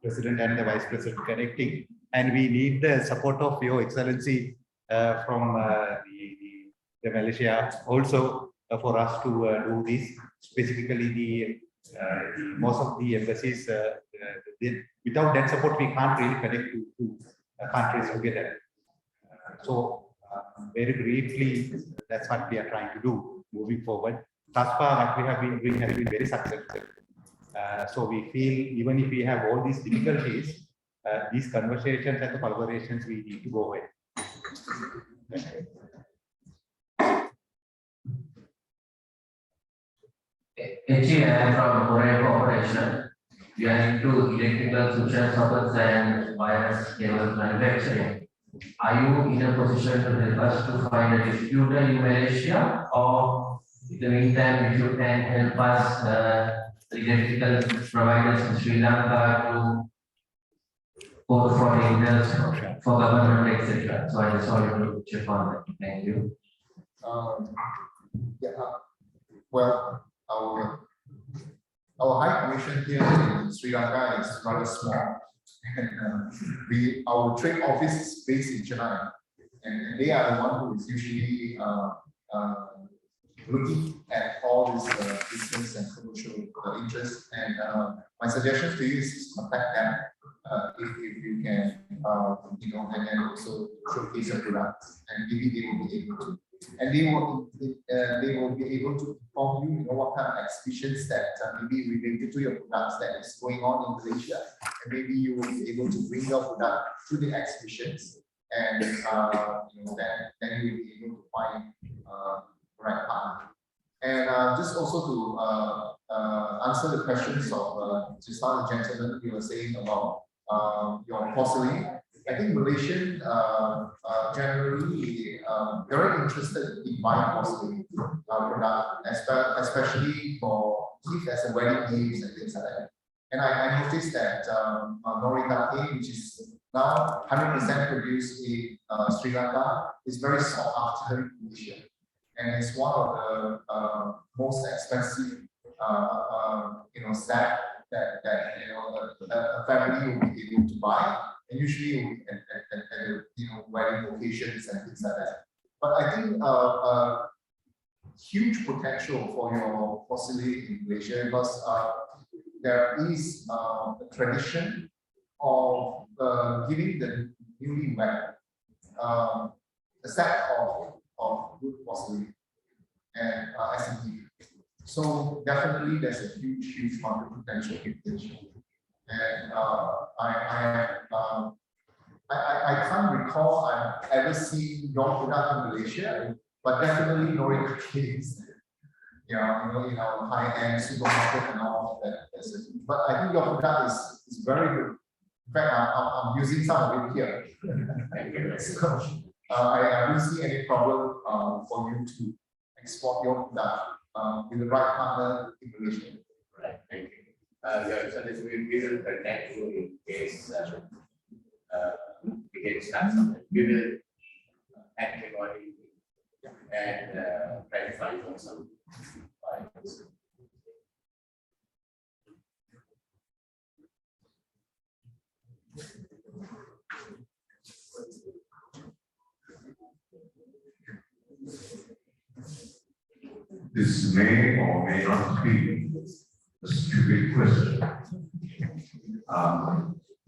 President and the Vice President connecting. And we need the support of Your Excellency from the Malaysia also for us to do this. Specifically, the most of the embassies, without that support, we can't really connect to countries together. So very briefly, that's what we are trying to do moving forward. Thus far, what we have been doing has been very successful. So we feel even if we have all these difficulties, these conversations and the collaborations we need to go with. Actually, I am from Korea Corporation. We are into electrical switches, sockets, and wires cable manufacturing. Are you in a position to help us to find a distributor in Malaysia, or in the meantime, if you can help us, electrical providers in Sri Lanka to go for tenders for government, etc. So I just wanted to check on that. Thank you. Well, our High Commission here in Sri Lanka is rather small, and our trade office is based in Chennai, and they are the one who is usually looking at all this business and commercial interests. And my suggestion to you is contact them if you can, and then also showcase your products, and maybe they will be able to. And they will be able to inform you, what kind of exhibitions that maybe related to your products that is going on in Malaysia, and maybe you will be able to bring your product to the exhibitions, and then you will be able to find the right partner. And just also to answer the questions of just now the gentleman you were saying about your porcelain. I think Malaysian generally very interested in buying porcelain product, especially for gifts as a wedding gifts and things like that. And I noticed that Nori, which is now 100% produced in Sri Lanka, is very sought after in Malaysia, and it's one of the most expensive set that a family will be able to buy. And usually at wedding occasions and things like that. But I think huge potential for your porcelain in Malaysia, because there is a tradition of giving the newlywed a set of good porcelain and as a gift. So definitely there's a huge market potential in Malaysia. And I can't recall I've ever seen your product in Malaysia, but definitely Nori is, in our high-end supermarket and all of that. But I think your product is very good. In fact, I'm using some of it here. So I don't see any problem for you to export your product with the right partner in Malaysia. Right, thank you. Your Excellency, we will contact you in case we get stuck something. We will antibody and try to find out some files. This may or may not be a stupid question.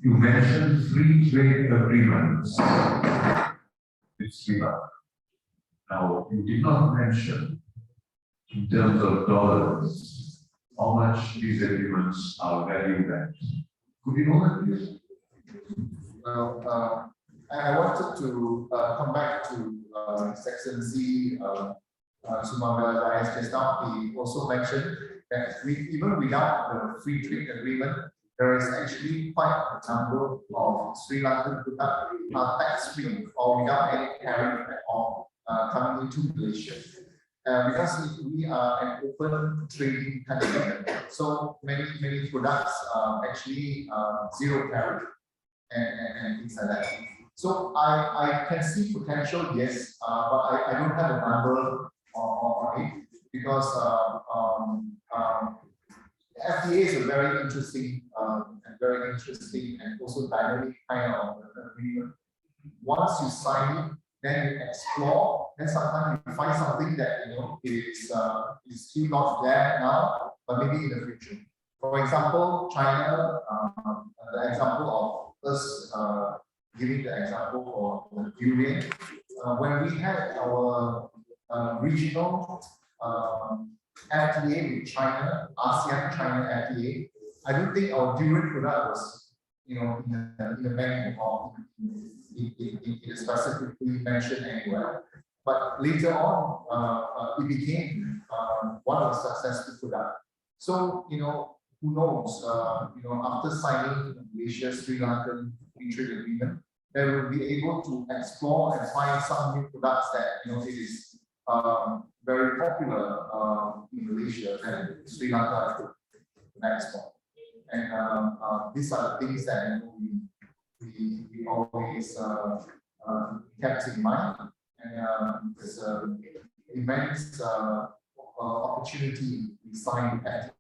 You mentioned free trade agreements with Sri Lanka. Now, you did not mention, in terms of dollars, how much these agreements are valued at. Could you know that, please? Well, I wanted to come back to His Excellency Sumawala just now. He also mentioned that even without the free trade agreement, there is actually quite a number of Sri Lankan products tax-free or without any tariff at all coming into Malaysia. because we are an open trading country, so many products are actually zero tariff and things like that. So I can see potential, yes, but I don't have a number on it because FTA is a very interesting and also dynamic kind of agreement. Once you sign it, then you explore, then sometimes you find something that is still not there now, but maybe in the future. For example, China, the example of us giving the example for the durian, when we had our regional FTA with China, ASEAN-China FTA, I don't think our durian product was, in the menu or it specifically mentioned anywhere. But later on, it became one of the successful products. So, who knows, after signing Malaysia, Sri Lankan free trade agreement, they will be able to explore and find some new products that, it is very popular in Malaysia and Sri Lanka to export. And these are the things that we always kept in mind. And there's an immense opportunity we signed at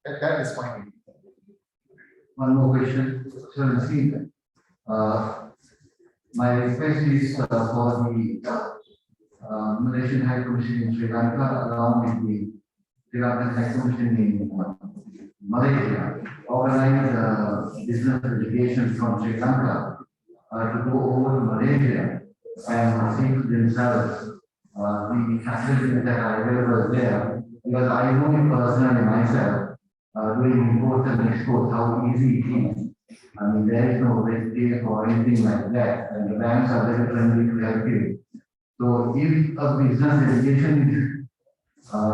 that is fine. One more question, Excellency. My request is for the Malaysian High Commission in Sri Lanka, along with the Sri Lankan High Commission in Malaysia, organize a business delegation from Sri Lanka to go over to Malaysia and see to themselves the facilities that are available there. Because I know it personally myself, doing imports and exports, how easy it is. I mean, there is no red tape or anything like that, and the banks are very friendly to help you. So, if a business delegation is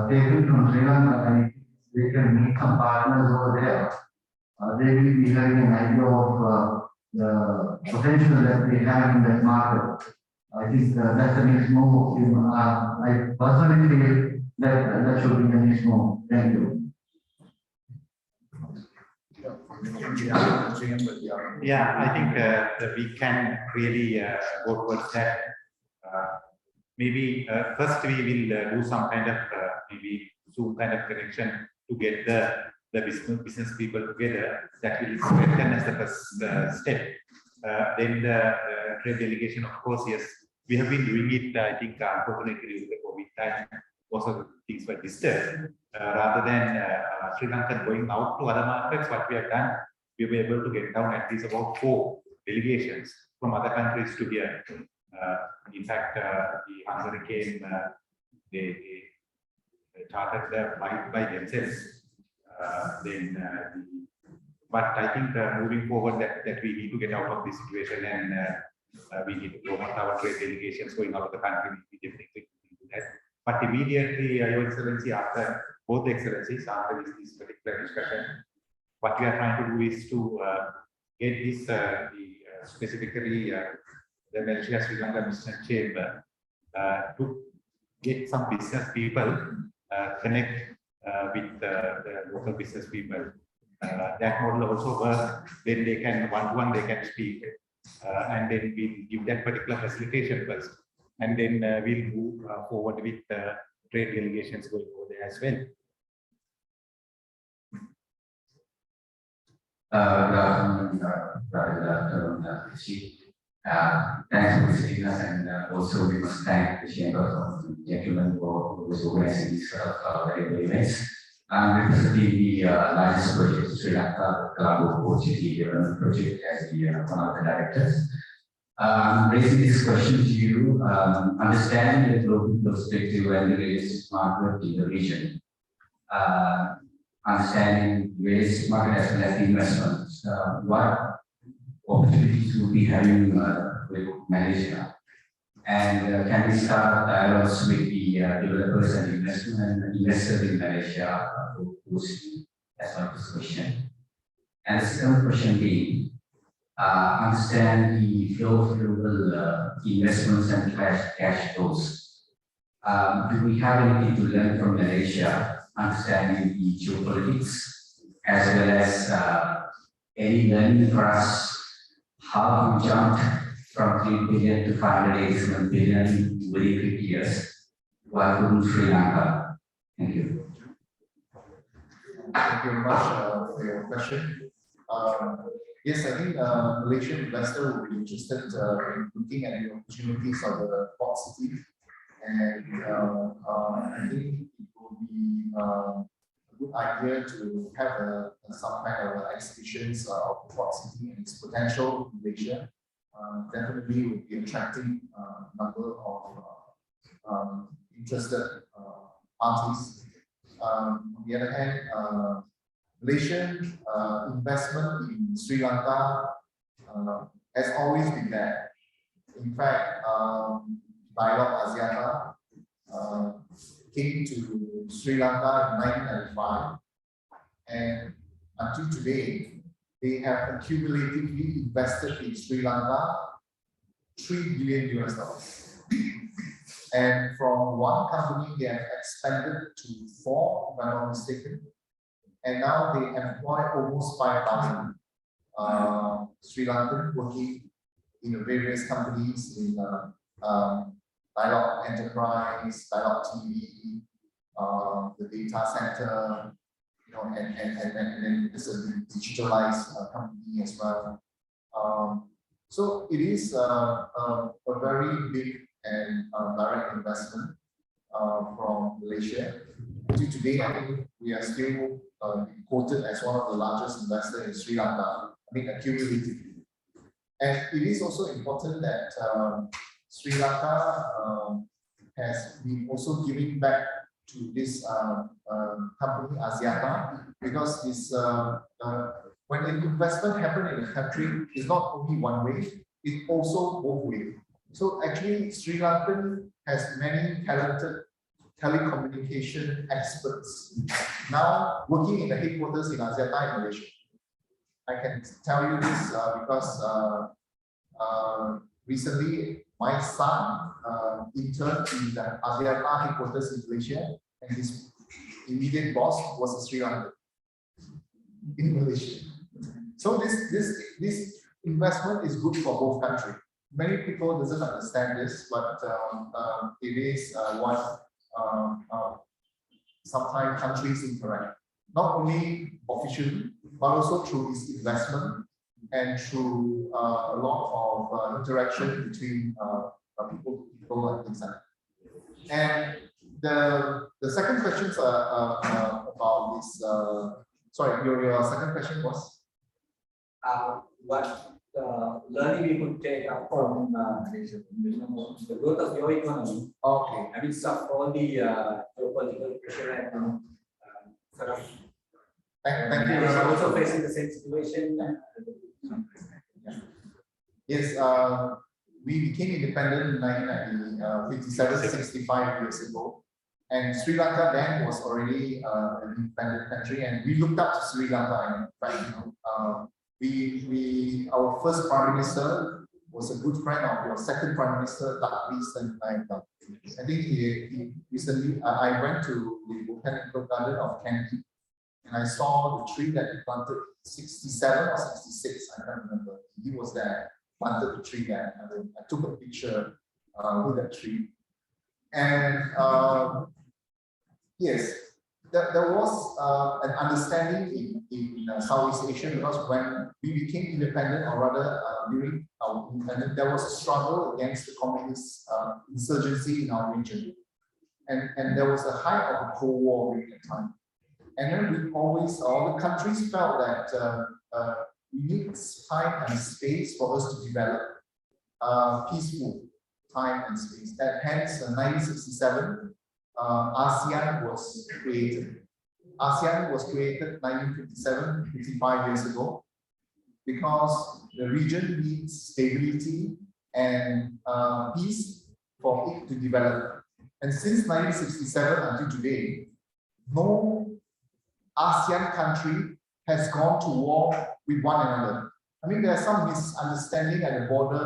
taken from Sri Lanka and they can meet some partners over there, they will be having an idea of the potential that they have in that market. I think that's the next move. I personally feel that should be the next move. Thank you. Yeah, I think that we can really go towards that. Maybe first we will do some kind of maybe Zoom kind of connection to get the business people together. That will strengthen as the first step. Then the trade delegation, of course, yes, we have been doing it. I think unfortunately with the COVID time, most of the things were disturbed. Rather than Sri Lanka going out to other markets, what we have done, we were able to get down at least about 4 delegations from other countries to here. In fact, the Hungary came, they chartered the flight by themselves. But I think moving forward that we need to get out of this situation and we need to promote our trade delegations going out of the country. We definitely do that. But immediately, Your Excellency, after both the Excellencies, after this particular discussion, what we are trying to do is to get this specifically the Malaysia Sri Lanka National Chamber to get some business people connect with the local business people. That model also works. Then they can one-to-one they can speak, and then we give that particular facilitation first, and then we'll move forward with trade delegations going over there as well. Thanks for visiting us, and also we must thank the Chamber of Gentlemen for organizing this very events. I'm representing the Alliance Project Sri Lanka, Colombo Port City Development Project as the one of the directors. Raising this question to you, understanding the global perspective and the latest market in the region, understanding various market as well as investments, what opportunities will be having with Malaysia, and can we start dialogues with the developers and investors in Malaysia to boost? That's my first question. And the second question being, understand the flow of global investments and cash flows. Do we have anything to learn from Malaysia, understanding the geopolitics, as well as any learning for us how we jumped from 3 billion to 587 billion within 50 years, while in Sri Lanka? Thank you. Thank you very much for your question. Yes, I think Malaysian investor will be interested in looking at the opportunities of the port city, and I think it will be a good idea to have some kind of exhibitions of the port city and its potential in Malaysia. Definitely will be attracting a number of interested parties. On the other hand, Malaysian investment in Sri Lanka has always been there. In fact, Dialogue Axiata came to Sri Lanka in 1995, and until today, they have accumulatively invested in Sri Lanka $3 billion US. And from one company, they have expanded to 4, if I'm not mistaken. And now they employ almost 5,000 Sri Lankan working in the various companies in Dialogue Enterprise, Dialogue TV, the data center, you know, and then it's a digitalized company as well. So it is a very big and direct investment from Malaysia. Until today, I think we are still quoted as one of the largest investors in Sri Lanka, I mean, accumulatively. And it is also important that Sri Lanka has been also giving back to this company, Axiata, because this, when an investment happens in a country, it's not only one way, it's also both ways. So actually, Sri Lankan has many talented telecommunication experts now working in the headquarters in Axiata in Malaysia. I can tell you this because recently my son interned in the Axiata headquarters in Malaysia, and his immediate boss was a Sri Lankan in Malaysia. So this investment is good for both countries. Many people doesn't understand this, but it is what sometimes countries interact, not only officially, but also through this investment and through a lot of interaction between people to people and things like that. And the second question about this. Sorry, your second question was what learning we could take up from the growth of your economy. Okay. I mean, stop all the geopolitical pressure and sort of. Thank you. Also facing the same situation. Yes, we became independent in 1957, 65 years ago. And Sri Lanka then was already an independent country, and we looked up to Sri Lanka. In fact, our first Prime Minister was a good friend of your second Prime Minister, Dato. I think he recently, I went to the botanical garden of Kandy, and I saw the tree that he planted, 67 or 66, I can't remember. He was there, planted the tree there. And I took a picture with that tree. And yes, there was an understanding in Southeast Asia, because when we became independent, or rather during our independence, there was a struggle against the communist insurgency in our region. And there was a height of a Cold War during that time. And then we always, all the countries felt that we need time and space for us to develop peaceful time and space. And hence, in 1967, ASEAN was created. ASEAN was created 1957, 55 years ago, because the region needs stability and peace for it to develop. And since 1967 until today, no ASEAN country has gone to war with one another. I mean, there's some misunderstanding at the border,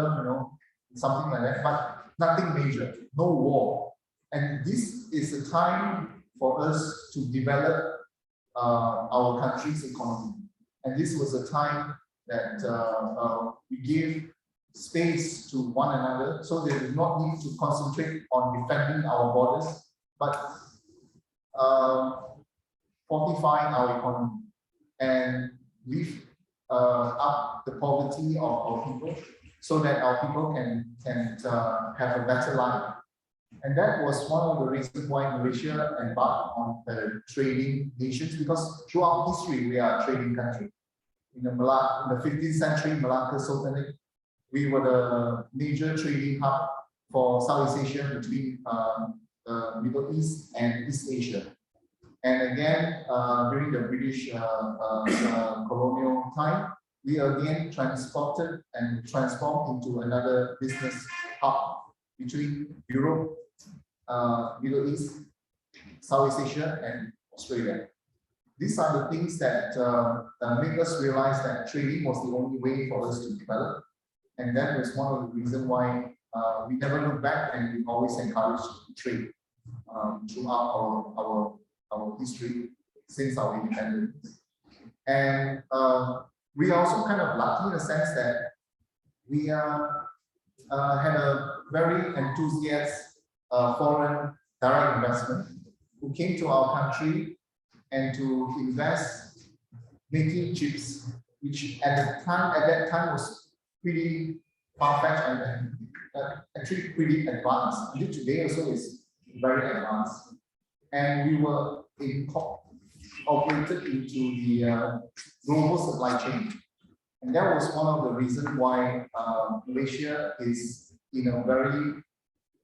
something like that, but nothing major, no war. And this is a time for us to develop our country's economy. And this was a time that we gave space to one another, so they do not need to concentrate on defending our borders, but fortifying our economy and lift up the poverty of our people, so that our people can have a better life. And that was one of the reasons why Malaysia embarked on the trading nations, because throughout history we are a trading country. In the 15th century Malacca Sultanate, we were the major trading hub for Southeast Asia between the Middle East and East Asia. And again, during the British colonial time, we again transported and transformed into another business hub between Europe, Middle East, Southeast Asia, and Australia. These are the things that make us realize that trading was the only way for us to develop. And that was one of the reasons why we never look back, and we always encourage trade throughout our history since our independence. And we are also kind of lucky in the sense that we had a very enthusiastic foreign direct investment who came to our country and to invest making chips, which at that time was pretty far-fetched and actually pretty advanced. Until today also is very advanced. And we were incorporated into the global supply chain. And that was one of the reasons why Malaysia is very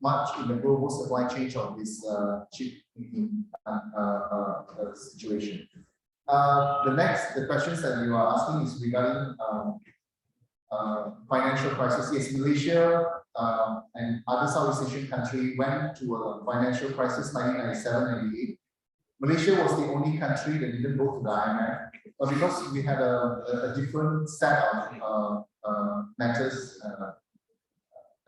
much in the global supply chain of this chip making situation. The questions that you are asking is regarding financial crisis. Yes, Malaysia and other Southeast Asian countries went to a financial crisis 1997-98. Malaysia was the only country that didn't go to the IMF, but because we had a different set of matters,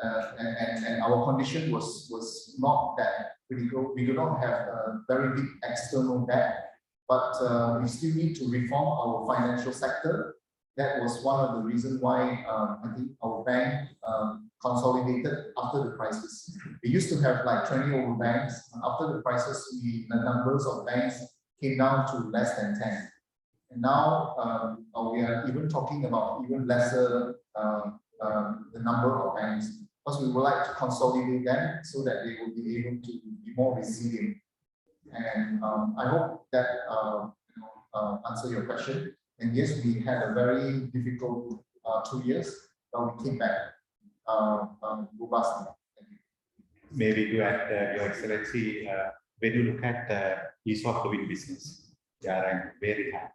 and our condition was not that critical. We do not have a very big external debt, but we still need to reform our financial sector. That was one of the reasons why I think our bank consolidated after the crisis. We used to have like 20 over banks. After the crisis, the numbers of banks came down to less than 10. And now we are even talking about even lesser the number of banks, because we would like to consolidate them so that they will be able to be more resilient. And I hope that answer your question. And yes, we had a very difficult 2 years, but we came back robustly. Maybe to add, Your Excellency, when you look at ease of doing business, they are ranked very high.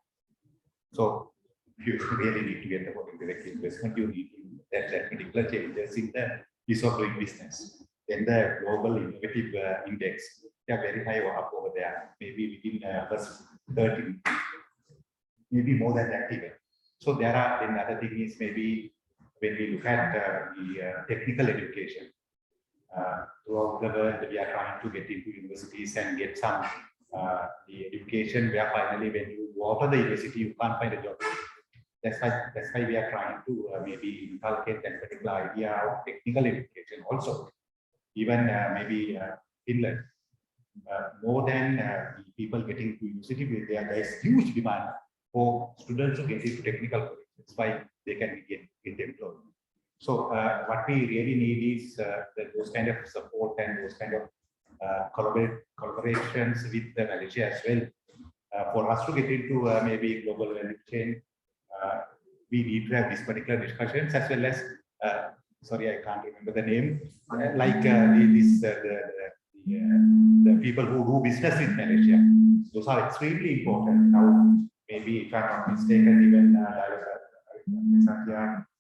So you really need to get the direct investment. You need that particular changes in the ease of doing business. Then the global innovative index, they are very high up over there. Maybe within first 30. Maybe more than that even. So there are, then other thing is maybe when we look at the technical education, throughout the world we are trying to get into universities and get some the education where finally when you go out of the university you can't find a job. That's why we are trying to maybe inculcate that particular idea of technical education also. Even maybe Finland, more than the people getting to university, there is huge demand for students to get into technical colleges. That's why they can get employed. So what we really need is those kind of support and those kind of collaborations with Malaysia as well. For us to get into maybe global value chain, we need to have these particular discussions as well as, sorry, I can't remember the name, like the people who do business in Malaysia. Those are extremely important. Now, maybe if I'm not mistaken, even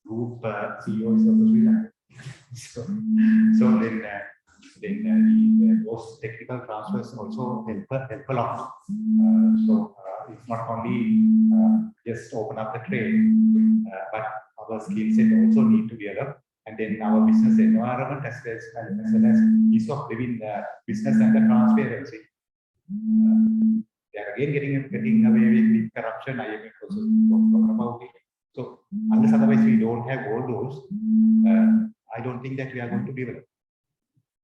group CEO is also Sri Lanka. So then those technical transfers also help a lot. So it's not only just open up the trade, but our skill set also need to be developed and then our business environment as well as ease of living, business and the transparency. They are again getting away with corruption. IMF also talked about it. So unless otherwise we don't have all those, I don't think that we are going to develop.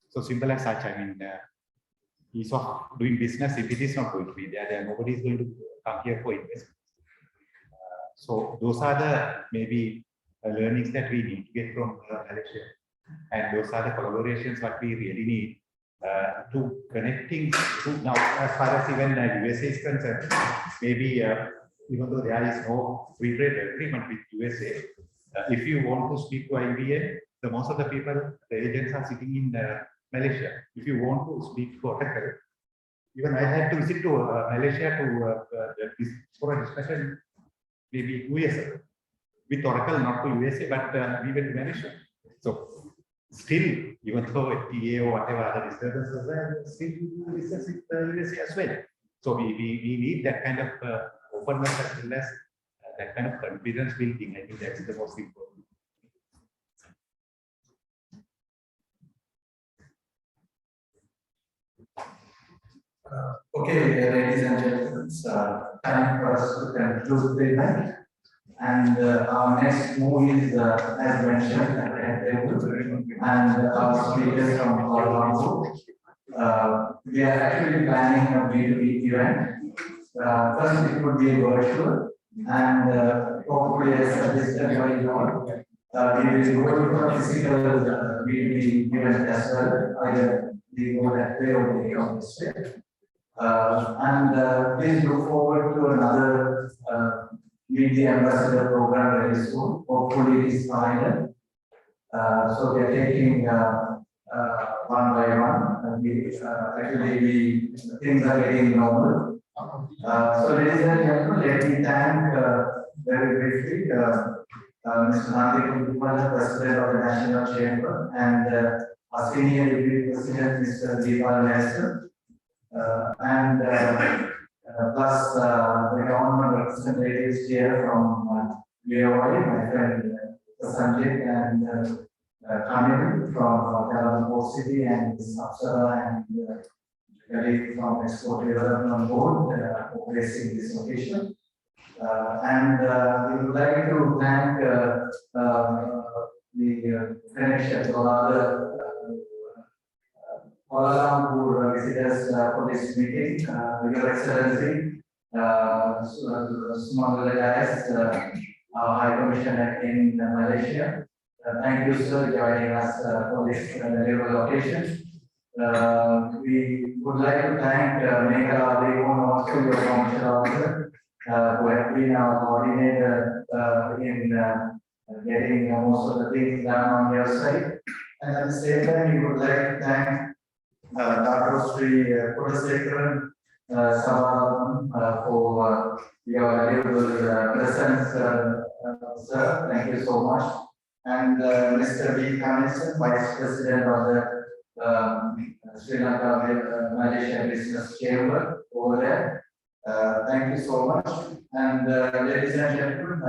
So simple as such. I mean, ease of doing business. If it is not going to be there, then nobody is going to come here for investment. So those are the maybe learnings that we need to get from Malaysia, and those are the collaborations what we really need to connecting to now. As far as even USA is concerned, maybe even though there is no free trade agreement with USA, if you want to speak to IBM, the most of the people, the agents are sitting in Malaysia. If you want to speak to Oracle, even I had to visit to Malaysia to for a discussion, maybe 2 years ago, with Oracle, not to USA, but we went to Malaysia. So still, even though FTA or whatever other disturbances are, still business with USA as well. So we need that kind of openness as well as that kind of confidence building. I think that's the most important. Okay, ladies and gentlemen, it's time for us to conclude the event. And our next move is, as mentioned, at the head table, and our speakers from Kuala Lumpur. We are actually planning a B2B event. First, it would be virtual, and hopefully, as suggested by you all, we will go for a physical B2B event as well. Either we go that way or we come this way. And please look forward to another Meet the Ambassador program very soon. Hopefully, it is final. So we are taking one by one. Actually, things are getting normal. So, ladies and gentlemen, let me thank very briefly Mr. Natik, President of the National Chamber, and our Senior Deputy President, Mr. Deepal Nestor. Plus the government representatives here from VOI, my friend Sanjay and Kamil from Kuala Lumpur City, and Sapsara and colleague from Export Development Board for gracing this occasion. We would like to thank the connections or other Kuala Lumpur visitors for this meeting. Your Excellency, our High Commissioner in Malaysia. Thank you, sir, joining us for this valuable occasion. We would like to thank Megha Abhikon, also your commercial officer, who has been our coordinator in getting most of the things done on your side. And at the same time, we would like to thank Dato Sri Pudasekaran for your valuable presence, sir. Thank you so much. And Mr. B. Kamison, Vice President of the Sri Lanka Malaysia Business Chamber over there. Thank you so much. And ladies and gentlemen,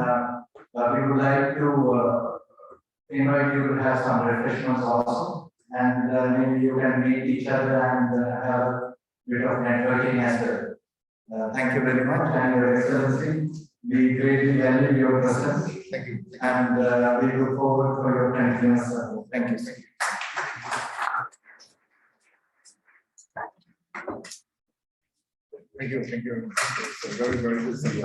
we would like to invite you to have some refreshments also. And maybe you can meet each other and have a bit of networking as well. Thank you very much, and Your Excellency, we greatly value your presence. Thank you. And we look forward for your continuous support. Thank you. Thank you. Thank you. It's very, very good to see you.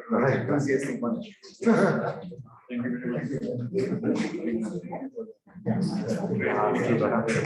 Very enthusiastic bunch. Thank you very much.